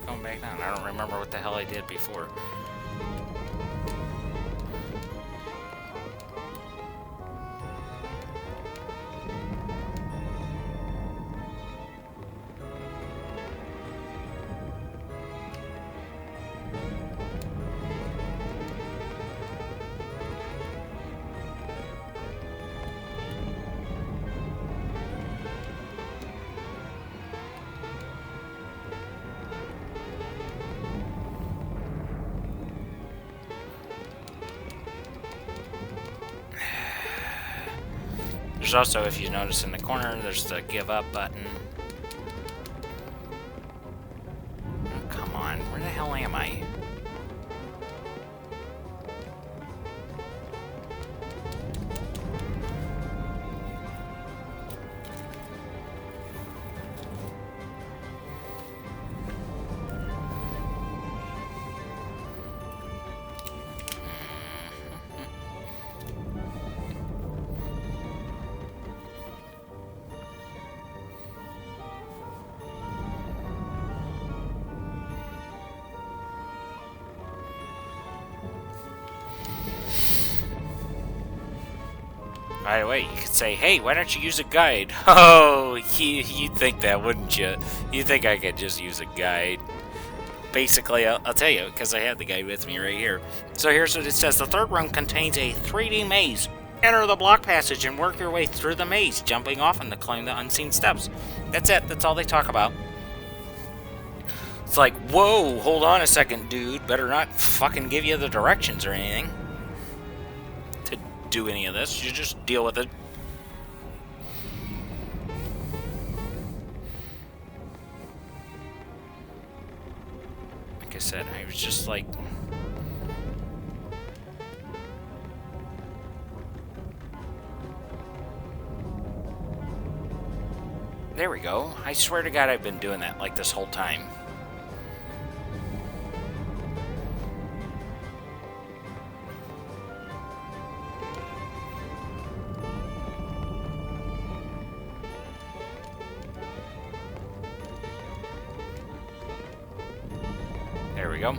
Going back down. I don't remember what the hell I did before. There's also, if you notice in the corner, there's the give up button. Oh, come on, where the hell am I? By the way, you could say, hey, why don't you use a guide? Oh, you'd think that, wouldn't you? You'd think I could just use a guide. Basically, I'll tell you, because I had the guide with me right here. So here's what it says. The third room contains a 3D maze. Enter the block passage and work your way through the maze, jumping off and to climb the unseen steps. That's it. That's all they talk about. It's like, whoa, hold on a second, dude. Better not fucking give you the directions or anything to do any of this. You just deal with it. Like I said, I was just like... There we go. I swear to God I've been doing that like this whole time. There we go.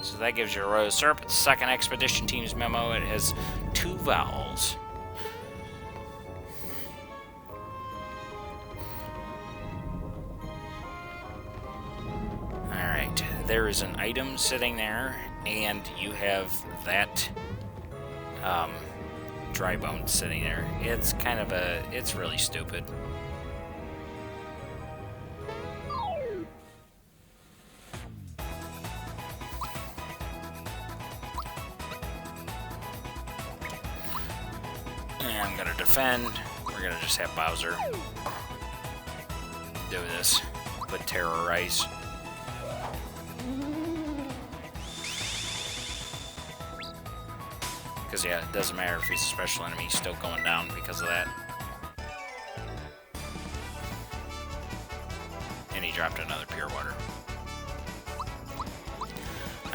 So that gives you a Rose Syrup. It's the second expedition team's memo. It has 2 vowels. Alright, there is an item sitting there, and you have that dry bone sitting there. It's kind of a... it's really stupid. And I'm gonna defend. We're gonna just have Bowser do this, but terrorize. Because, yeah, it doesn't matter if he's a special enemy, he's still going down because of that. And he dropped another pure water.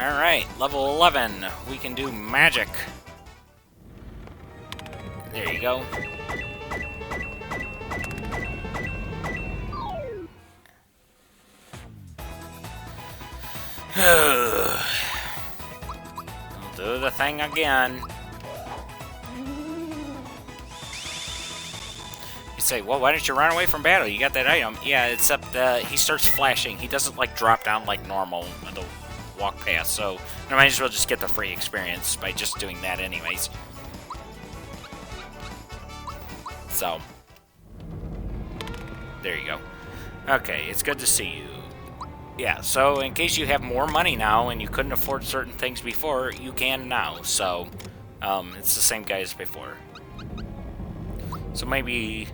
Alright, level 11. We can do magic. There you go. We'll do the thing again. Say, well, why don't you run away from battle? You got that item. Yeah, except he starts flashing. He doesn't, like, drop down like normal and they'll walk past. So I might as well just get the free experience by just doing that anyways. So, there you go. Okay, it's good to see you. Yeah, so in case you have more money now and you couldn't afford certain things before, you can now. So, it's the same guy as before. So maybe...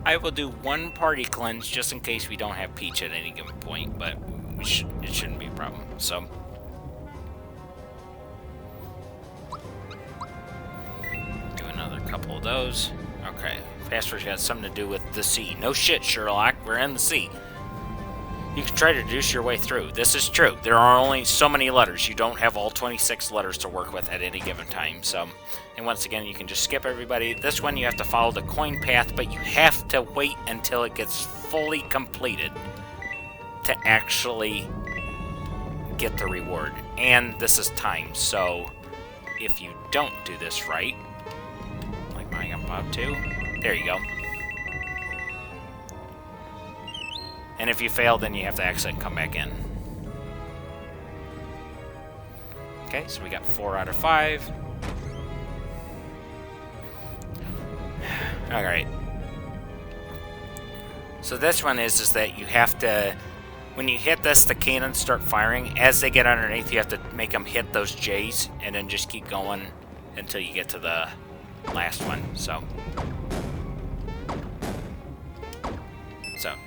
I will do 1 party cleanse just in case we don't have Peach at any given point, but it shouldn't be a problem. So, do another couple of those. Okay, password's got something to do with the sea. No shit, Sherlock, we're in the sea. You can try to deduce your way through. This is true. There are only so many letters. You don't have all 26 letters to work with at any given time. So, and once again, you can just skip everybody. This one, you have to follow the coin path, but you have to wait until it gets fully completed to actually get the reward. And this is timed, so if you don't do this right, like I'm about to, there you go. And if you fail, then you have to exit and come back in. Okay, so we got 4 out of 5. Alright. So this one is that you have to... When you hit this, the cannons start firing. As they get underneath, you have to make them hit those J's, and then just keep going until you get to the last one. So,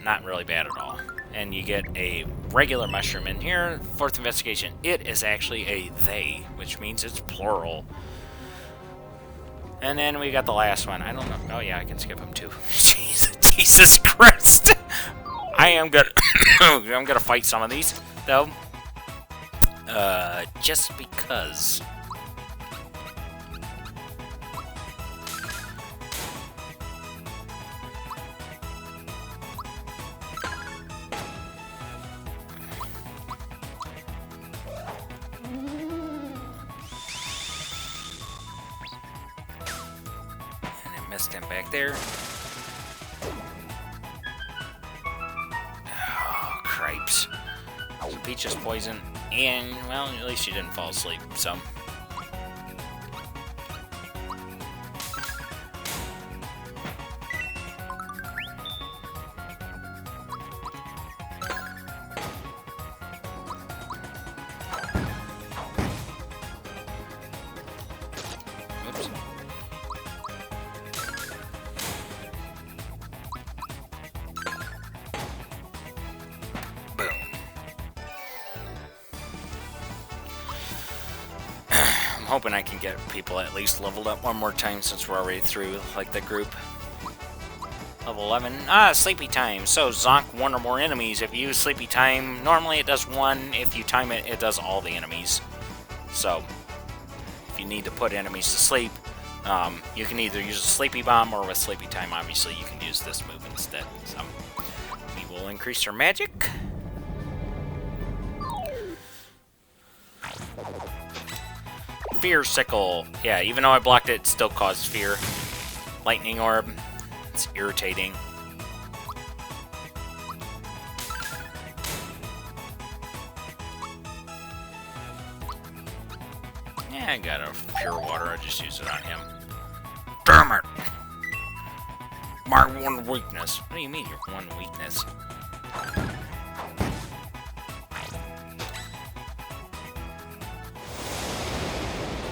not really bad at all. And you get a regular mushroom in here. 4th investigation. It is actually a they, which means it's plural. And then we got the last one. I don't know. Oh yeah, I can skip them too. Jesus Christ! I'm gonna fight some of these though. Just because. Nest him back there. Oh, cripes. So Peach is poison, and, well, at least she didn't fall asleep, so... Oops. Boom. I'm hoping I can get people at least leveled up one more time since we're already through, like, the group. Level 11. Ah, Sleepy Time. So, zonk one or more enemies. If you use Sleepy Time, normally it does one. If you time it, it does all the enemies. So, if you need to put enemies to sleep, you can either use a Sleepy Bomb, or with Sleepy Time, obviously, you can use this move instead. So, we will increase your magic. Fear Sickle. Yeah, even though I blocked it, it still caused fear. Lightning Orb. It's irritating. Yeah, I got a pure water. I just use it on him. Damn it! My one weakness. What do you mean your one weakness?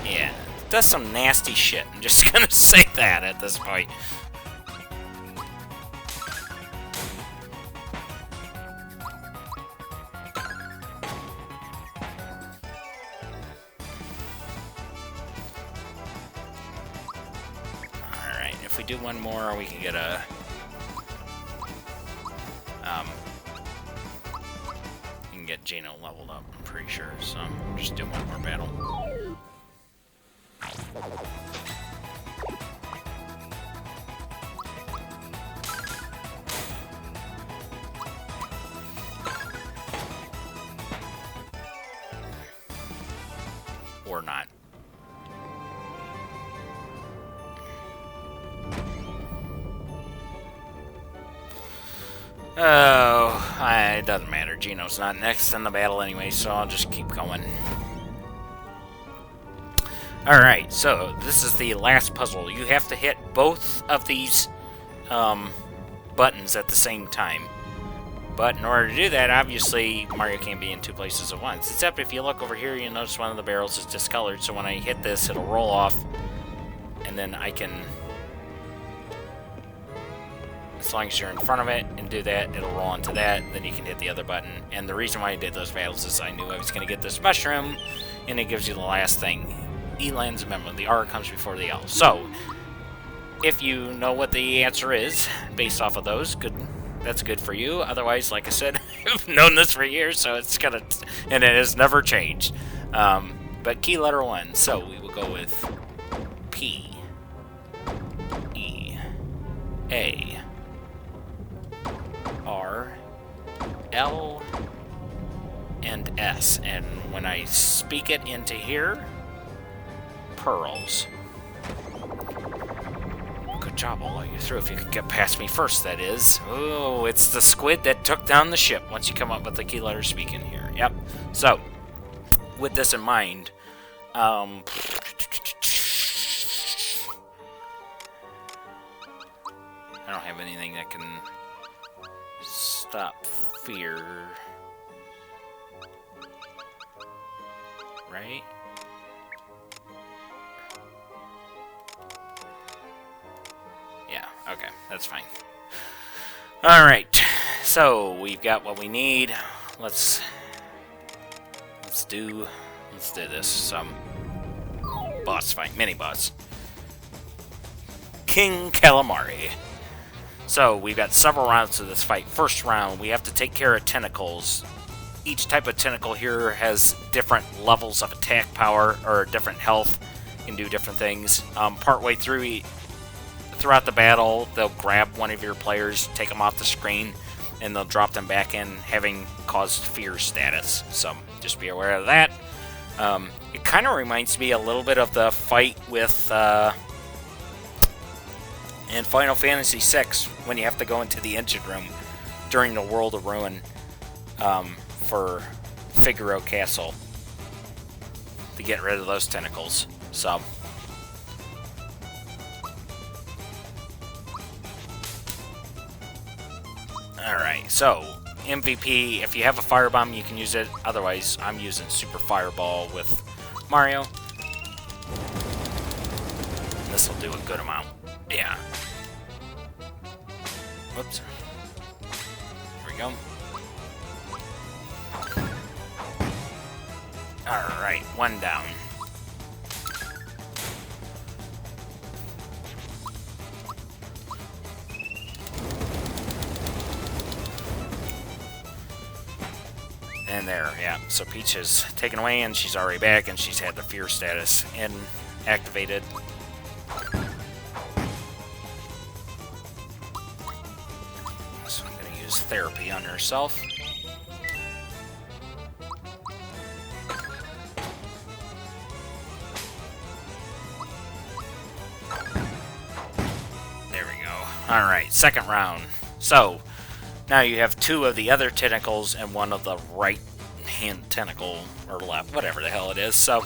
Yeah, does some nasty shit. I'm just gonna say that at this point. If we do one more, we can get a... you can get Geno leveled up, I'm pretty sure. So, just do one more battle. Or not. Oh, it doesn't matter. Geno's not next in the battle anyway, so I'll just keep going. Alright, so this is the last puzzle. You have to hit both of these buttons at the same time. But in order to do that, obviously, Mario can't be in two places at once. Except if you look over here, you'll notice one of the barrels is discolored, so when I hit this, it'll roll off, and then I can... As long as you're in front of it and do that, it'll roll onto that, then you can hit the other button. And the reason why I did those battles is I knew I was going to get this mushroom, and it gives you the last thing. Eland's Memo. The R comes before the L. So, if you know what the answer is, based off of those, good. That's good for you. Otherwise, like I said, I've known this for years, so it's gonna... And it has never changed. But key letter 1. So, we will go with P, E, A, R, L, and S. And when I speak it into here, pearls. Good job, I'll let you through if you can get past me first, that is. Oh, it's the squid that took down the ship once you come up with the key letter speak in here. Yep. So, with this in mind, I don't have anything that can stop fear, right? Yeah, okay, that's fine. Alright, so we've got what we need. Let's do this. Some boss fight, mini boss. King Calamari. So, we've got several rounds to this fight. First round, we have to take care of tentacles. Each type of tentacle here has different levels of attack power, or different health, can do different things. Partway throughout the battle, they'll grab one of your players, take them off the screen, and they'll drop them back in, having caused fear status. So, just be aware of that. It kind of reminds me a little bit of the fight with... In Final Fantasy VI, when you have to go into the engine room during the World of Ruin for Figaro Castle to get rid of those tentacles. So, alright, so MVP, if you have a Firebomb, you can use it. Otherwise, I'm using Super Fireball with Mario. This will do a good amount. Yeah. Whoops. Here we go. Alright, one down. And there, yeah. So Peach is taken away, and she's already back, and she's had the fear status activated. So I'm going to use therapy on herself. There we go. Alright, second round. So, now you have two of the other tentacles and one of the right hand tentacle, or left, whatever the hell it is, so...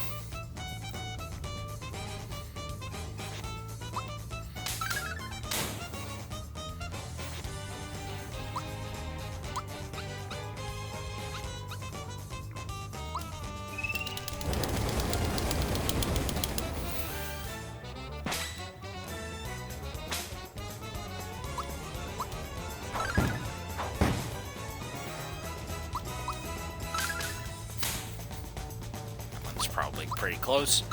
Probably pretty close.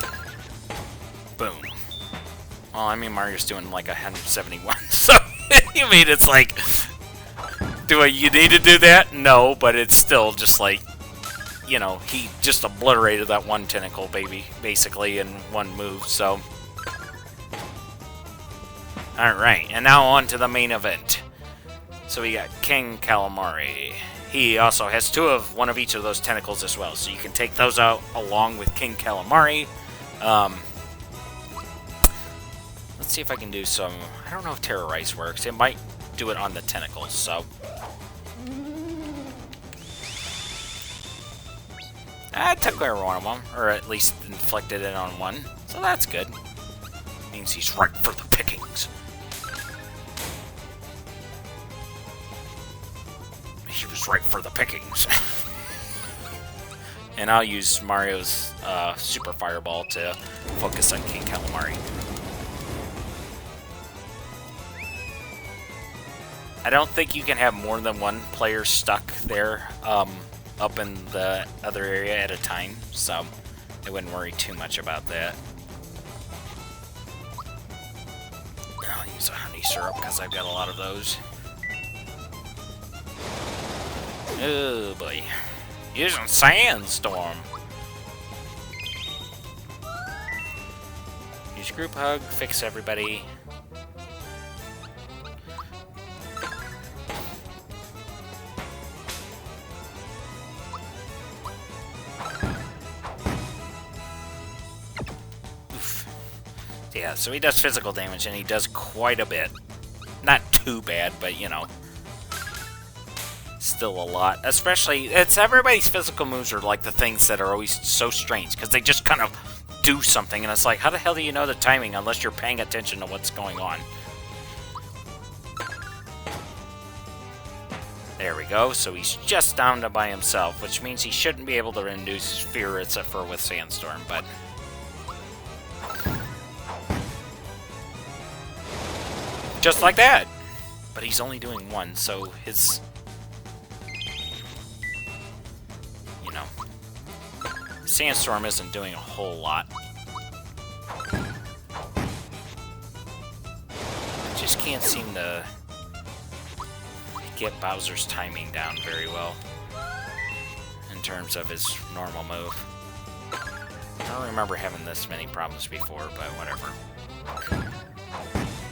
Boom. Well, I mean, Mario's doing like 171, so I mean, it's like, you need to do that? No, but it's still just like, you know, he just obliterated that one tentacle, basically, in one move, so. Alright, and now on to the main event. So we got King Calamari. He also has one of each of those tentacles as well, so you can take those out along with King Calamari. Let's see if I can do some... I don't know if Terrorize works. It might do it on the tentacles, so... I took care of one of them, or at least inflicted it on one, so that's good. Means he's ripe for the pickings. He was ripe for the pickings. And I'll use Mario's Super Fireball to focus on King Calamari. I don't think you can have more than one player stuck there up in the other area at a time, so I wouldn't worry too much about that. I'll use a honey syrup because I've got a lot of those. Oh boy. Using Sandstorm. Use Group Hug, fix everybody. Oof. Yeah, so he does physical damage, and he does quite a bit. Not too bad, but you know. Still a lot. Especially, everybody's physical moves are like the things that are always so strange, because they just kind of do something, and it's like, how the hell do you know the timing unless you're paying attention to what's going on? There we go, so he's just down to by himself, which means he shouldn't be able to induce fear except for with Sandstorm, but... just like that! But he's only doing one, so his... Sandstorm isn't doing a whole lot. I just can't seem to get Bowser's timing down very well in terms of his normal move. I don't remember having this many problems before, but whatever.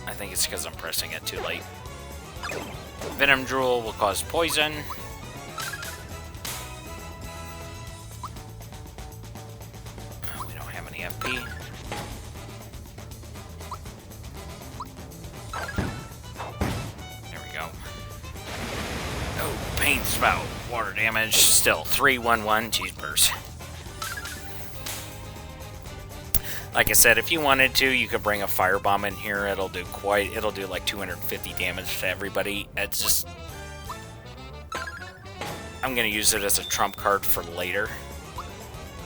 I think it's because I'm pressing it too late. Venom Drool will cause poison. FP. Rain Spout. Water damage. Still 3/1/1 cheeseburgers. Like I said, if you wanted to, you could bring a firebomb in here. It'll do like 250 damage to everybody. It's just, I'm gonna use it as a trump card for later,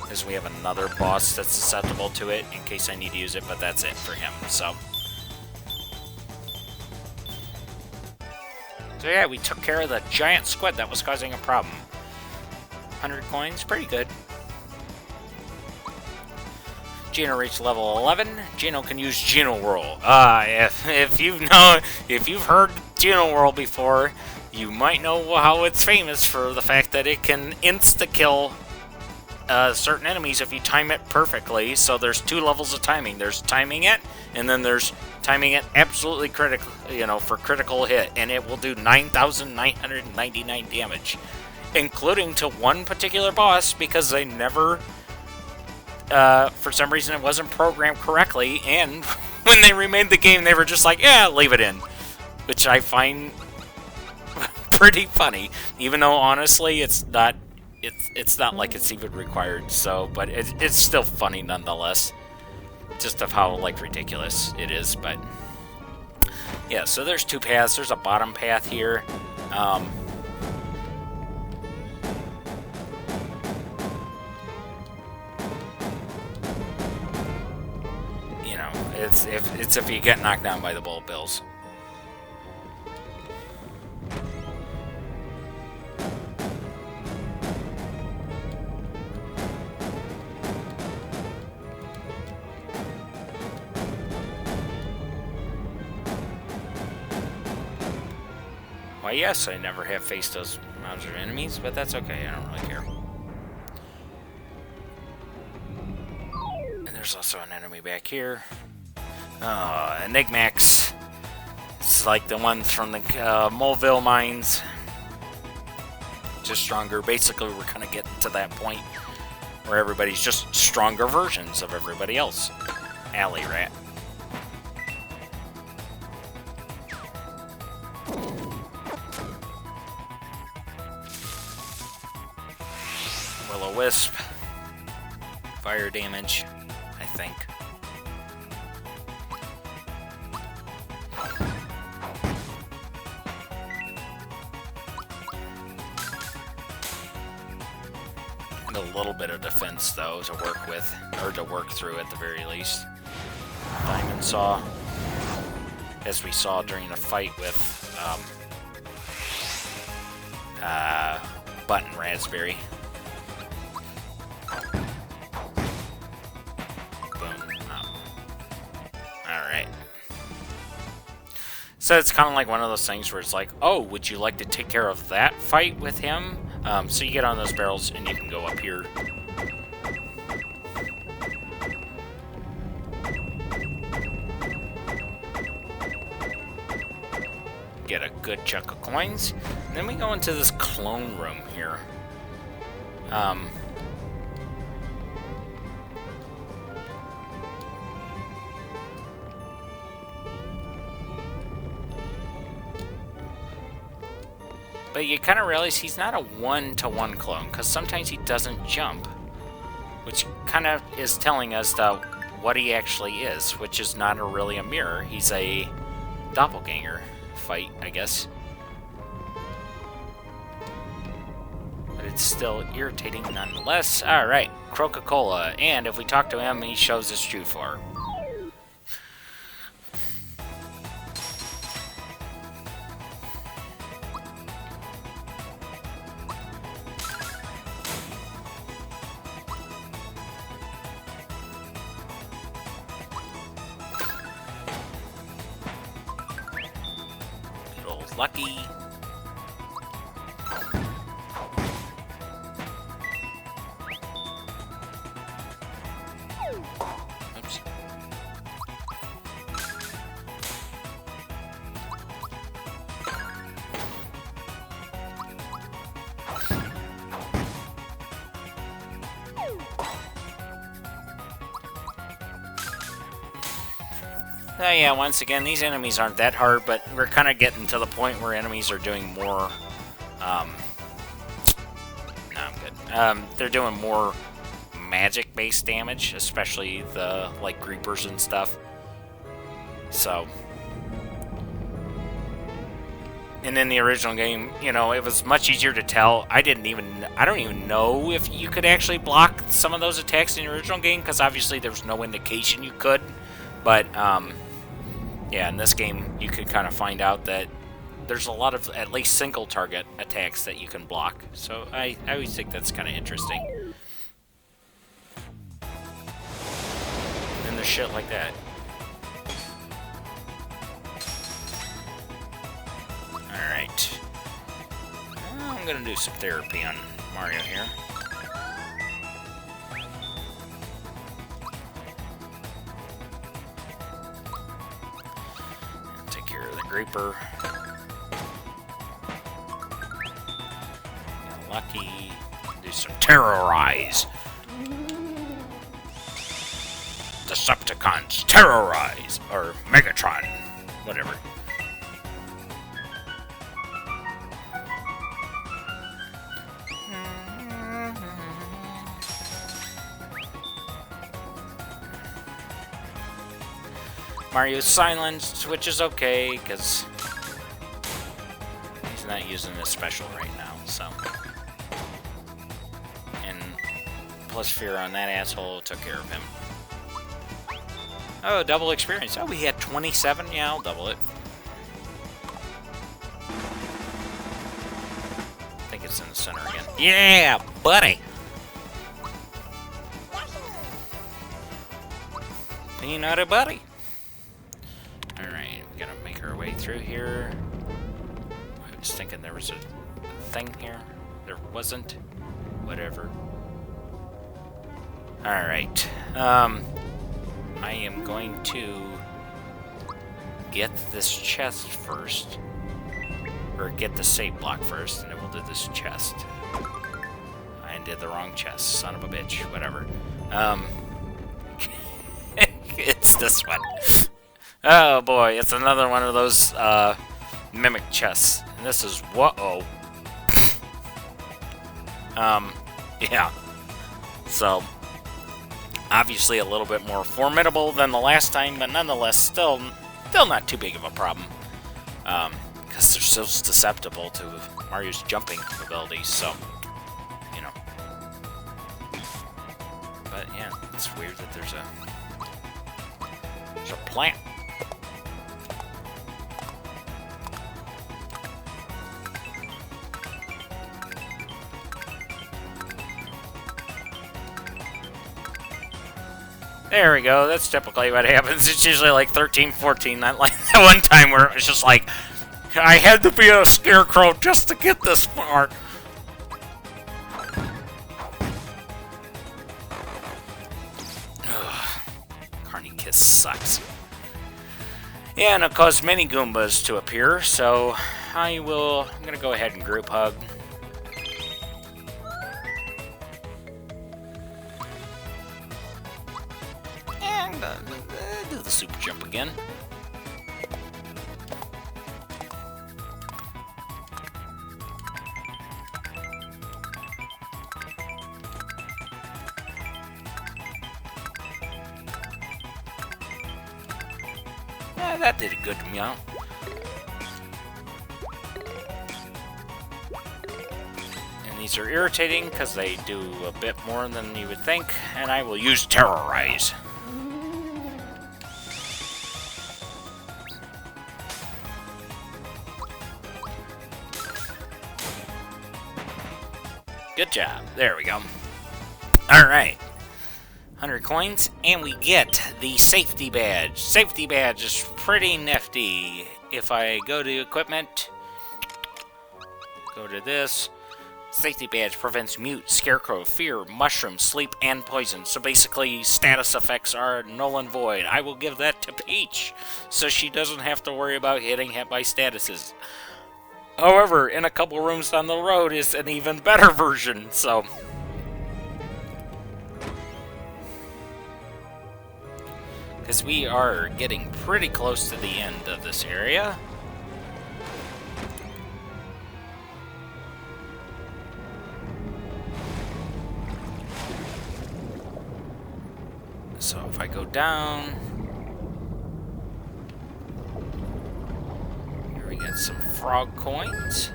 because we have another boss that's susceptible to it in case I need to use it. But that's it for him. So yeah, we took care of the giant squid that was causing a problem. 100 coins, pretty good. Geno reached level 11. Geno can use Geno Whirl. If you've heard Geno Whirl before, you might know how it's famous for the fact that it can insta-kill certain enemies if you time it perfectly. So there's 2 levels of timing. There's timing it, and then there's timing it absolutely critical, for critical hit, and it will do 9,999 damage, including to one particular boss because they never. For some reason, it wasn't programmed correctly, and when they remade the game, they were just like, yeah, leave it in. Which I find pretty funny, even though, honestly, it's not like it's even required, so, but it's still funny nonetheless, just of how, like, ridiculous it is, but, yeah, so there's 2 paths. There's a bottom path here, It's if you get knocked down by the Bull Bills. Why, yes, I never have faced those monster enemies, but that's okay. I don't really care. And there's also an enemy back here. Enigmax. It's like the ones from the Moleville mines. Just stronger. Basically, we're kind of getting to that point where everybody's just stronger versions of everybody else. Alley Rat. Will-O-Wisp. Fire damage, I think. A little bit of defense, though, to work with, or to work through at the very least. Diamond Saw, as we saw during the fight with Button Raspberry. Boom. Alright. So it's kind of like one of those things where it's like, oh, would you like to take care of that fight with him? So you get on those barrels and you can go up here. Get a good chunk of coins. And then we go into this clone room here. But you kind of realize he's not a one-to-one clone, because sometimes he doesn't jump. Which kind of is telling us that what he actually is, which is not really a mirror. He's a doppelganger fight, I guess. But it's still irritating nonetheless. Alright, Coca-Cola. And if we talk to him, he shows his true form. Lucky. Oops. Oh yeah, once again, these enemies aren't that hard, but we're kind of getting to the point where enemies are doing more They're doing more magic-based damage, especially the, like, creepers and stuff. So... And in the original game, you know, it was much easier to tell. I don't even know if you could actually block some of those attacks in the original game, because obviously there was no indication you could. But, yeah, in this game, you could kind of find out that there's a lot of, at least, single-target attacks that you can block. So I always think that's kind of interesting. And there's shit like that. Alright. I'm gonna do some therapy on Mario here. Take care of the Creeper. Get lucky. Do some terrorize. Decepticons terrorize. Or Megatron. Whatever. Mario's silenced, which is okay, because he's not using this special right now, so. And plus fear on that asshole took care of him. Oh, double experience. Oh, we had 27? Yeah, I'll double it. I think it's in the center again. Yeah, buddy! Peanut buddy! Alright, we gotta make our way through here. I was thinking there was a thing here. There wasn't. Whatever. Alright. I am going to get this chest first. Or get the save block first, and then we'll do this chest. I did the wrong chest. Son of a bitch. Whatever. It's this one. Oh boy, it's another one of those mimic chests. And this is whoa. Yeah. So obviously a little bit more formidable than the last time, but nonetheless still not too big of a problem. Because they're so susceptible to Mario's jumping abilities, so you know. But yeah, it's weird that there's a plant. There we go. That's typically what happens. It's usually like 13, 14. Not like that one time where it was just like, I had to be a scarecrow just to get this far. Carney Kiss sucks. Yeah, and it caused many Goombas to appear, so I'm gonna go ahead and group hug. And do the super jump again. That did a good amount. And these are irritating because they do a bit more than you would think, and I will use Terrorize. Good job. There we go. Alright. 100 coins, and we get the safety badge. Safety badge is pretty nifty. If I go to equipment, go to this. Safety badge prevents mute, scarecrow, fear, mushroom, sleep, and poison. So basically, status effects are null and void. I will give that to Peach, so she doesn't have to worry about getting hit by statuses. However, in a couple rooms down the road is an even better version, so... because we are getting pretty close to the end of this area. go down. Here we got some frog coins,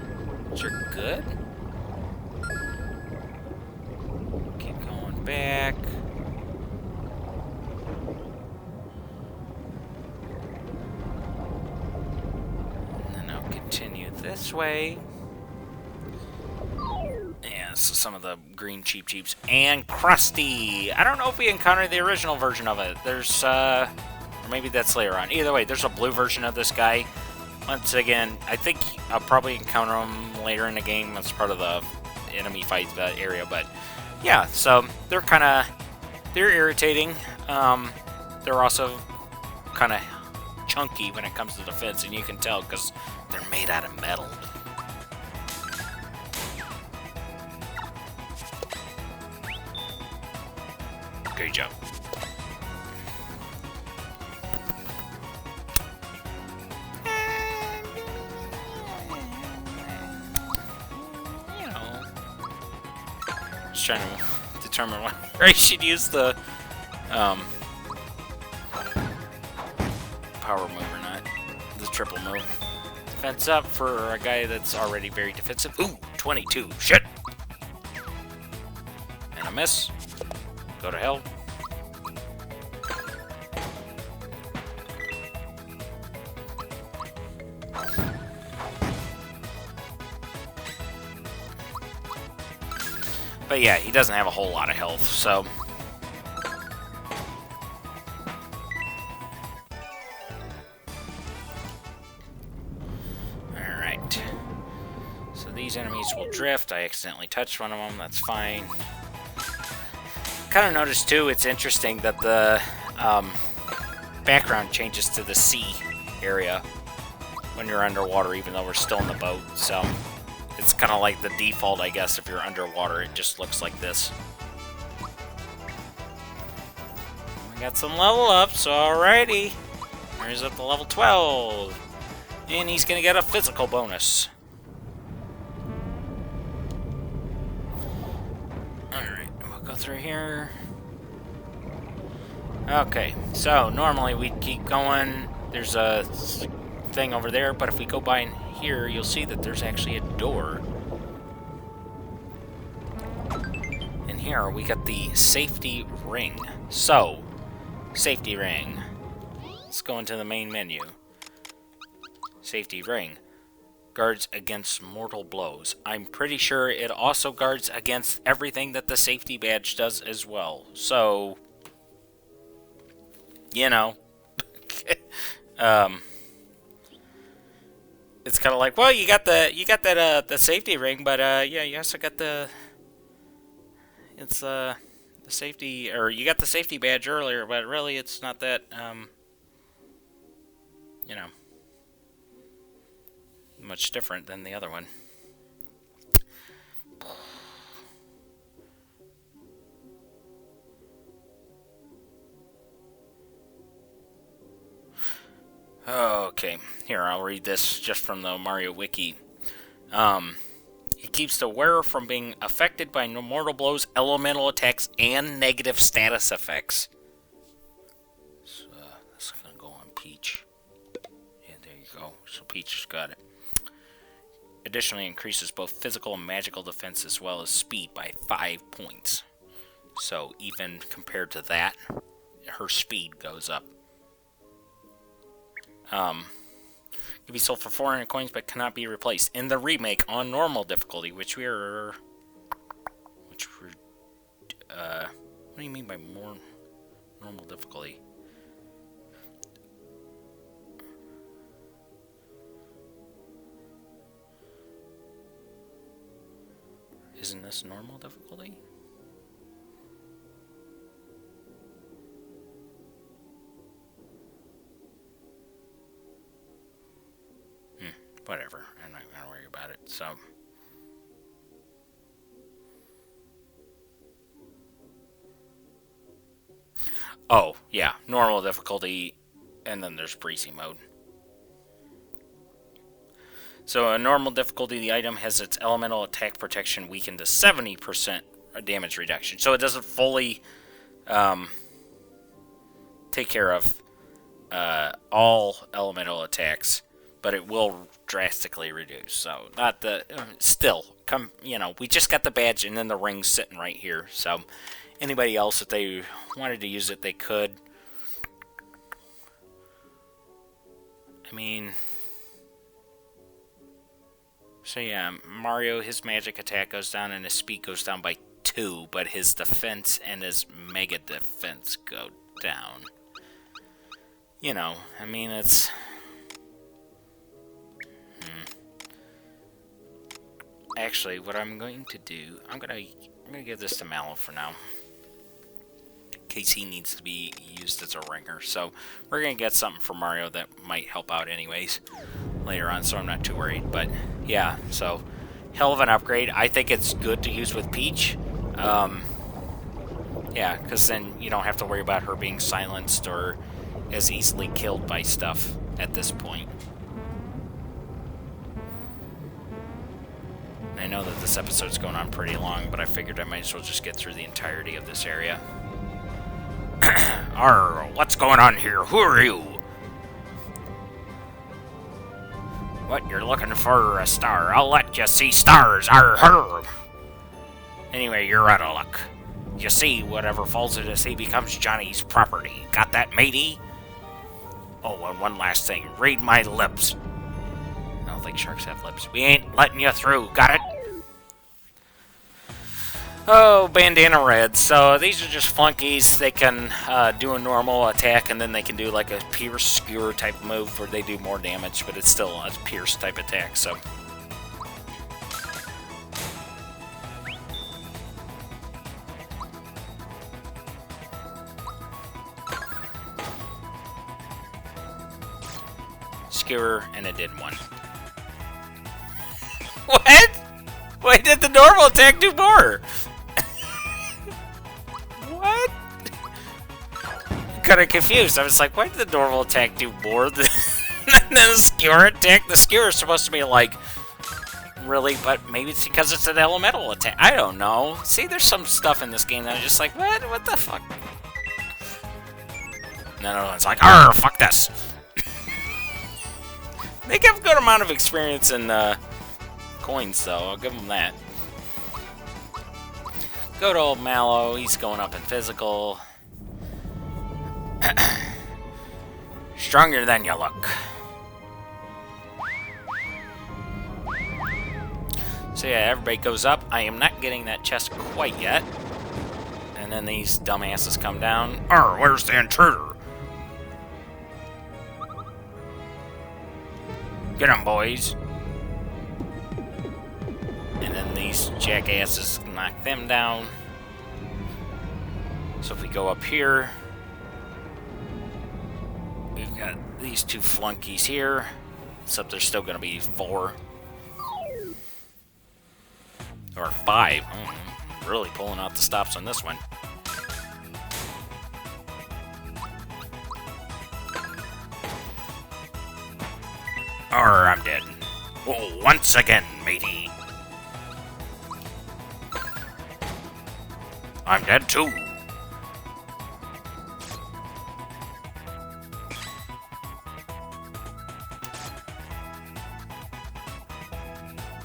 which are good. Keep going back. And then I'll continue this way. Yeah, so some of the green Cheep Cheeps. And Krusty! I don't know if we encountered the original version of it. There's, or maybe that's later on. Either way, there's a blue version of this guy. Once again, I think I'll probably encounter him later in the game. That's part of the enemy fight area, but yeah, so they're they're irritating. They're also kind of chunky when it comes to defense, and you can tell because they're made out of metal. Great job. You know, just trying to determine whether I should use the power move or not. The triple move. Defense up for a guy that's already very defensive. Ooh, 22. Shit. And a miss. Go to hell. But yeah, he doesn't have a whole lot of health, so... Alright. So these enemies will drift. I accidentally touched one of them. That's fine. Kind of noticed too, it's interesting that the background changes to the sea area when you're underwater, even though we're still in the boat. So it's kind of like the default, I guess, if you're underwater. It just looks like this. We got some level ups, alrighty. Here's up to level 12. And he's going to get a physical bonus. Go through here. Okay, so normally we'd keep going. There's a thing over there, but if we go by in here, you'll see that there's actually a door. And here we got the safety ring. So, safety ring. Let's go into the main menu. Safety ring. Guards against mortal blows. I'm pretty sure it also guards against everything that the safety badge does as well. So, you know, it's kind of like, well, you got that the safety ring, but yeah, you also got the safety, or you got the safety badge earlier, but really it's not that you know, much different than the other one. Okay, here, I'll read this just from the Mario Wiki. It keeps the wearer from being affected by mortal blows, elemental attacks, and negative status effects. So, that's gonna go on Peach. Yeah, there you go. So Peach has got it. Additionally, increases both physical and magical defense as well as speed by 5 points. So even compared to that, her speed goes up. Can be sold for 400 coins but cannot be replaced in the remake on normal difficulty, what do you mean by more normal difficulty? Isn't this normal difficulty? Whatever. I'm not gonna worry about it. So. Oh, yeah. Normal difficulty, and then there's Breezy mode. So, a normal difficulty, the item has its elemental attack protection weakened to 70% damage reduction. So, it doesn't fully take care of all elemental attacks, but it will drastically reduce. So not the still come. We just got the badge and then the ring's sitting right here. So anybody else, if they wanted to use it, they could. I mean, so yeah, Mario, his magic attack goes down and his speed goes down by 2, but his defense and his mega defense go down. I mean, it's... Actually, what I'm going to do, I'm gonna give this to Mallow for now, in case he needs to be used as a ringer. So we're gonna get something for Mario that might help out anyways later on, so I'm not too worried. But yeah, so hell of an upgrade. I think it's good to use with Peach. Yeah, because then you don't have to worry about her being silenced or as easily killed by stuff at this point. I know that this episode's going on pretty long, but I figured I might as well just get through the entirety of this area. Arr, what's going on here? Who are you? What, you're looking for a star? I'll let you see stars, arr. Anyway, you're out of luck. You see, whatever falls into the sea becomes Johnny's property. Got that, matey? Oh, and one last thing. Read my lips. I don't think sharks have lips. We ain't letting you through. Got it? Oh, Bandana Red. So these are just flunkies. They can do a normal attack, and then they can do like a Pierce Skewer type move where they do more damage, but it's still a Pierce type attack, so... Skewer, and it did 1. What? Why did the normal attack do more? What? Kind of confused. I was like, why did the normal attack do more than the skewer attack? The skewer is supposed to be like, really, but maybe it's because it's an elemental attack. I don't know. See, there's some stuff in this game that I'm just like, what? What the fuck? No, it's like, arr, fuck this. They have a good amount of experience in coins, though. I'll give them that. Good old Mallow. He's going up in physical. Stronger than you look. So yeah, everybody goes up. I am not getting that chest quite yet. And then these dumbasses come down. Arr, where's the intruder? Get 'em, boys. And then these jackasses knock them down. So if we go up here, we've got these 2 flunkies here. Except there's still going to be 4. Or 5. I'm really pulling out the stops on this one. Arr, I'm dead. Oh, once again, matey. I'm dead too.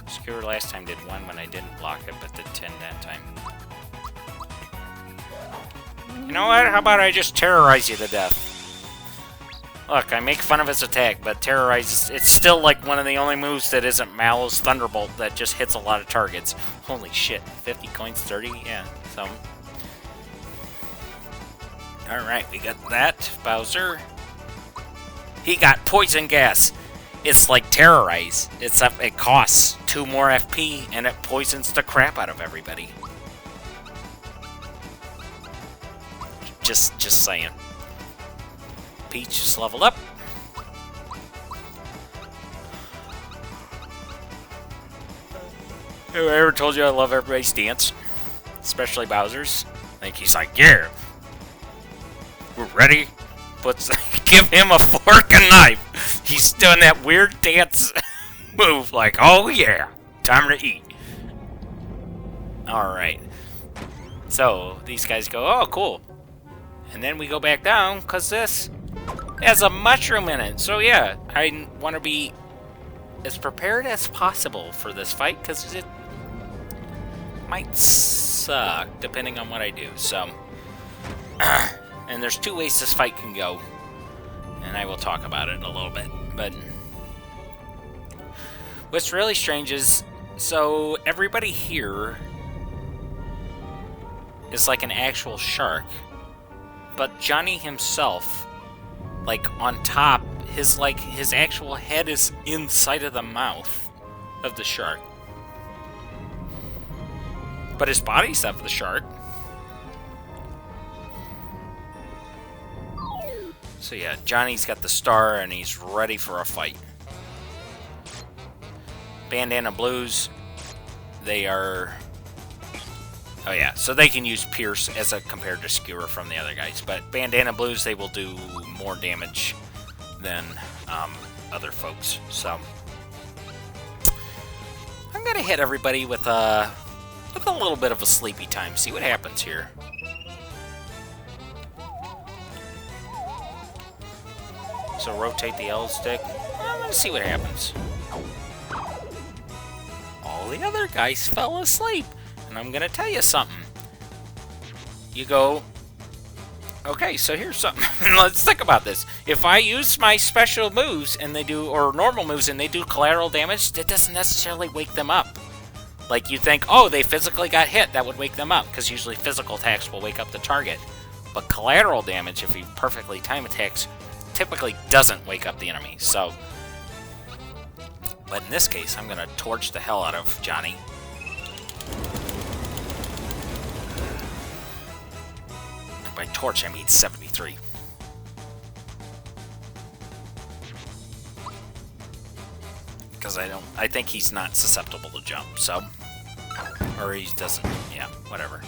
Skewer last time did 1 when I didn't block it, but did 10 that time. You know what? How about I just terrorize you to death? Look, I make fun of his attack, but terrorize, it's still like one of the only moves that isn't Mallow's Thunderbolt that just hits a lot of targets. Holy shit, 50 coins, 30? Yeah, so... Alright, we got that. Bowser. He got poison gas. It's like terrorize. It costs 2 more FP, and it poisons the crap out of everybody. Just saying. Peach just leveled up. Have I ever told you I love everybody's dance? Especially Bowser's. Like, he's like, yeah. We're ready. Give him a fork and knife. He's doing that weird dance move. Like, oh yeah. Time to eat. Alright. So, these guys go, oh, cool. And then we go back down, because this has a mushroom in it. So yeah, I want to be as prepared as possible for this fight, because it might suck, depending on what I do. So, and there's two ways this fight can go, and I will talk about it in a little bit. But what's really strange is, so everybody here is like an actual shark, but Johnny himself, like on top, his actual head is inside of the mouth of the shark, but his body's of the shark. So yeah, Johnny's got the star and he's ready for a fight. Bandana Blues, they are... Oh yeah, so they can use Pierce as compared to Skewer from the other guys. But Bandana Blues, they will do more damage than other folks. So I'm gonna hit everybody with a little bit of a sleepy time. See what happens here. So rotate the L stick. I'm gonna see what happens. All the other guys fell asleep. And I'm gonna tell you something. You go, okay, so here's something. Let's think about this. If I use my special moves and they do, or normal moves and they do collateral damage, that doesn't necessarily wake them up. Like you think, oh, they physically got hit, that would wake them up, because usually physical attacks will wake up the target. But collateral damage, if you perfectly time attacks, typically doesn't wake up the enemy. So, but in this case, I'm gonna torch the hell out of Johnny. By torch, I mean 73. Because I think he's not susceptible to jump, so. Or he doesn't, yeah, whatever.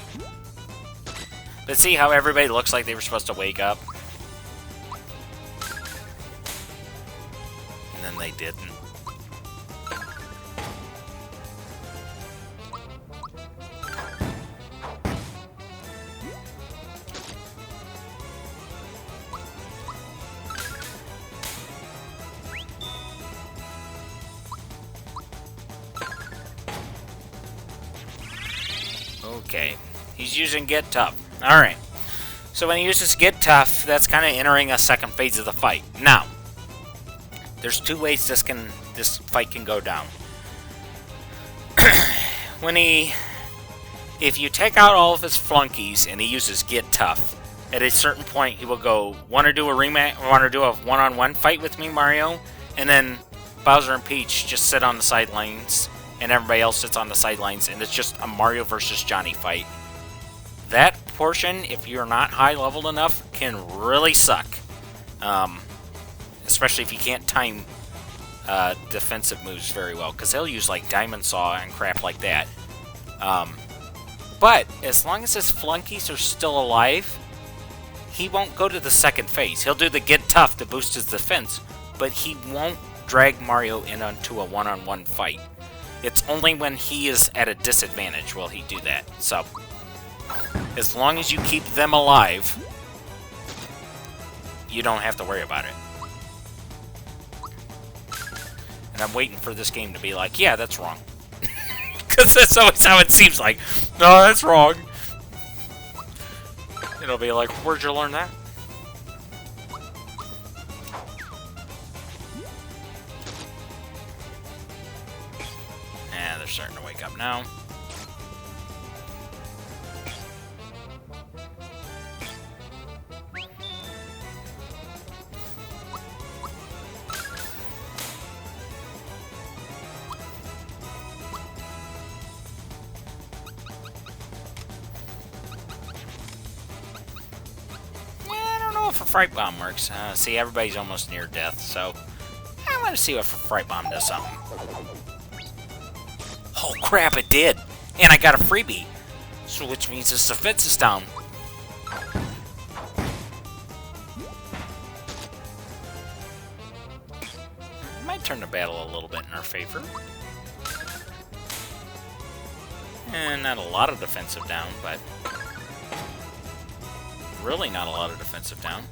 But see how everybody looks like they were supposed to wake up? And then they didn't. Okay, he's using Get Tough. Alright, so when he uses Get Tough, that's kind of entering a second phase of the fight. Now, there's two ways this fight can go down. If you take out all of his flunkies and he uses Get Tough, at a certain point he will go, want to do a one-on-one fight with me, Mario? And then Bowser and Peach just sit on the sidelines, and everybody else sits on the sidelines, and it's just a Mario versus Johnny fight. That portion, if you're not high-leveled enough, can really suck. Especially if you can't time defensive moves very well, because he'll use like Diamond Saw and crap like that. But as long as his flunkies are still alive, he won't go to the second phase. He'll do the Get Tough to boost his defense, but he won't drag Mario in onto a one-on-one fight. It's only when he is at a disadvantage will he do that. So, as long as you keep them alive, you don't have to worry about it. And I'm waiting for this game to be like, yeah, that's wrong. Because that's always how it seems like. No, that's wrong. It'll be like, where'd you learn that? And they're starting to wake up now. If a Fright Bomb works. See, everybody's almost near death, so I want to see if a Fright Bomb does something. Oh crap, it did! And I got a freebie! So which means his defense is down. Might turn the battle a little bit in our favor. And not a lot of defensive down, but really not a lot of defensive down.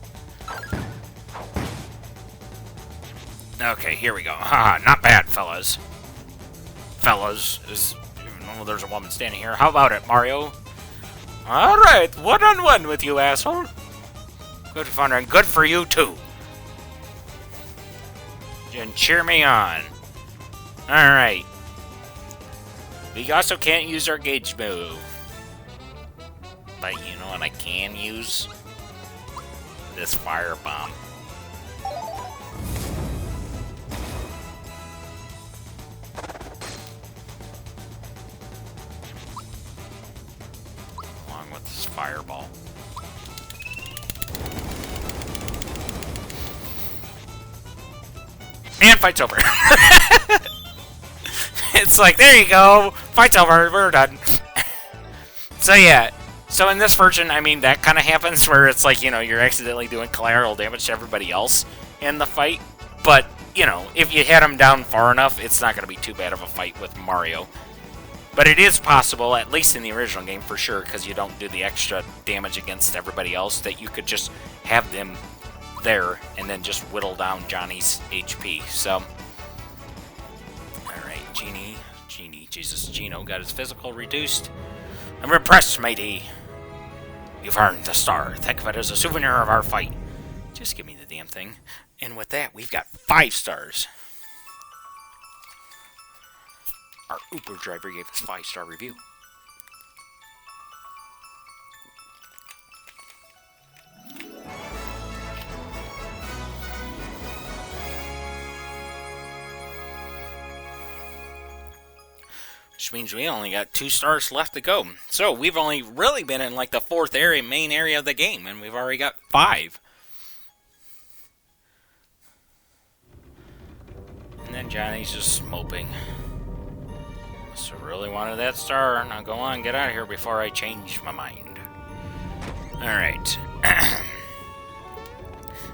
Okay, here we go. Haha, not bad, fellas. Fellas, even though there's a woman standing here. How about it, Mario? Alright, one-on-one with you, asshole. Good fun, and good for you, too. And cheer me on. Alright. We also can't use our gauge move. But you know what I can use? This fire bomb. Along with this fireball. And fight's over. It's like, there you go. Fight's over. We're done. So yeah. So in this version, I mean, that kind of happens where it's like, you know, you're accidentally doing collateral damage to everybody else in the fight. But, you know, if you hit him down far enough, it's not going to be too bad of a fight with Mario. But it is possible, at least in the original game for sure, because you don't do the extra damage against everybody else, that you could just have them there and then just whittle down Johnny's HP. So, alright, Genie, Jesus, Geno got his physical reduced. I'm impressed, matey. You've earned the star. Think of it as a souvenir of our fight. Just give me the damn thing. And with that, we've got 5 stars. Our Uber driver gave us 5-star review. Which means we only got 2 stars left to go. So we've only really been in like the 4th area, main area of the game, and we've already got 5. And then Johnny's just moping. So really wanted that star. Now go on, get out of here before I change my mind. Alright.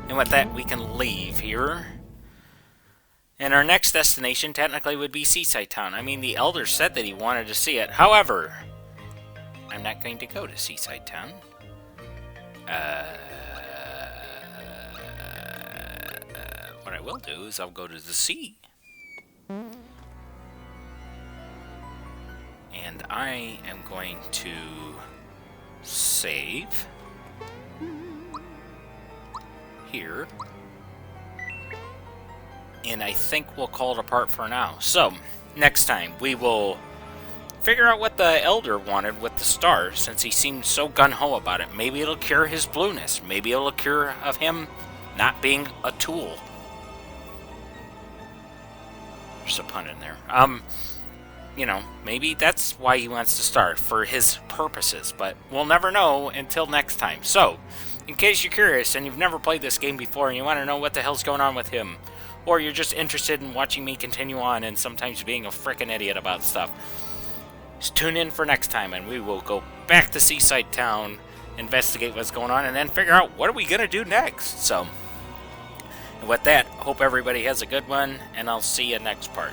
And with that, we can leave here. And our next destination technically would be Seaside Town. I mean, the Elder said that he wanted to see it. However, I'm not going to go to Seaside Town. What I will do is I'll go to the sea. And I am going to save here. And I think we'll call it apart for now. So, next time, we will figure out what the Elder wanted with the star, since he seemed so gung-ho about it. Maybe it'll cure his blueness. Maybe it'll cure of him not being a tool. There's a pun in there. You know, maybe that's why he wants the star, for his purposes. But we'll never know until next time. So, in case you're curious and you've never played this game before and you want to know what the hell's going on with him, or you're just interested in watching me continue on and sometimes being a frickin' idiot about stuff, just tune in for next time and we will go back to Seaside Town, investigate what's going on, and then figure out what are we going to do next. So, and with that, hope everybody has a good one, and I'll see you next part.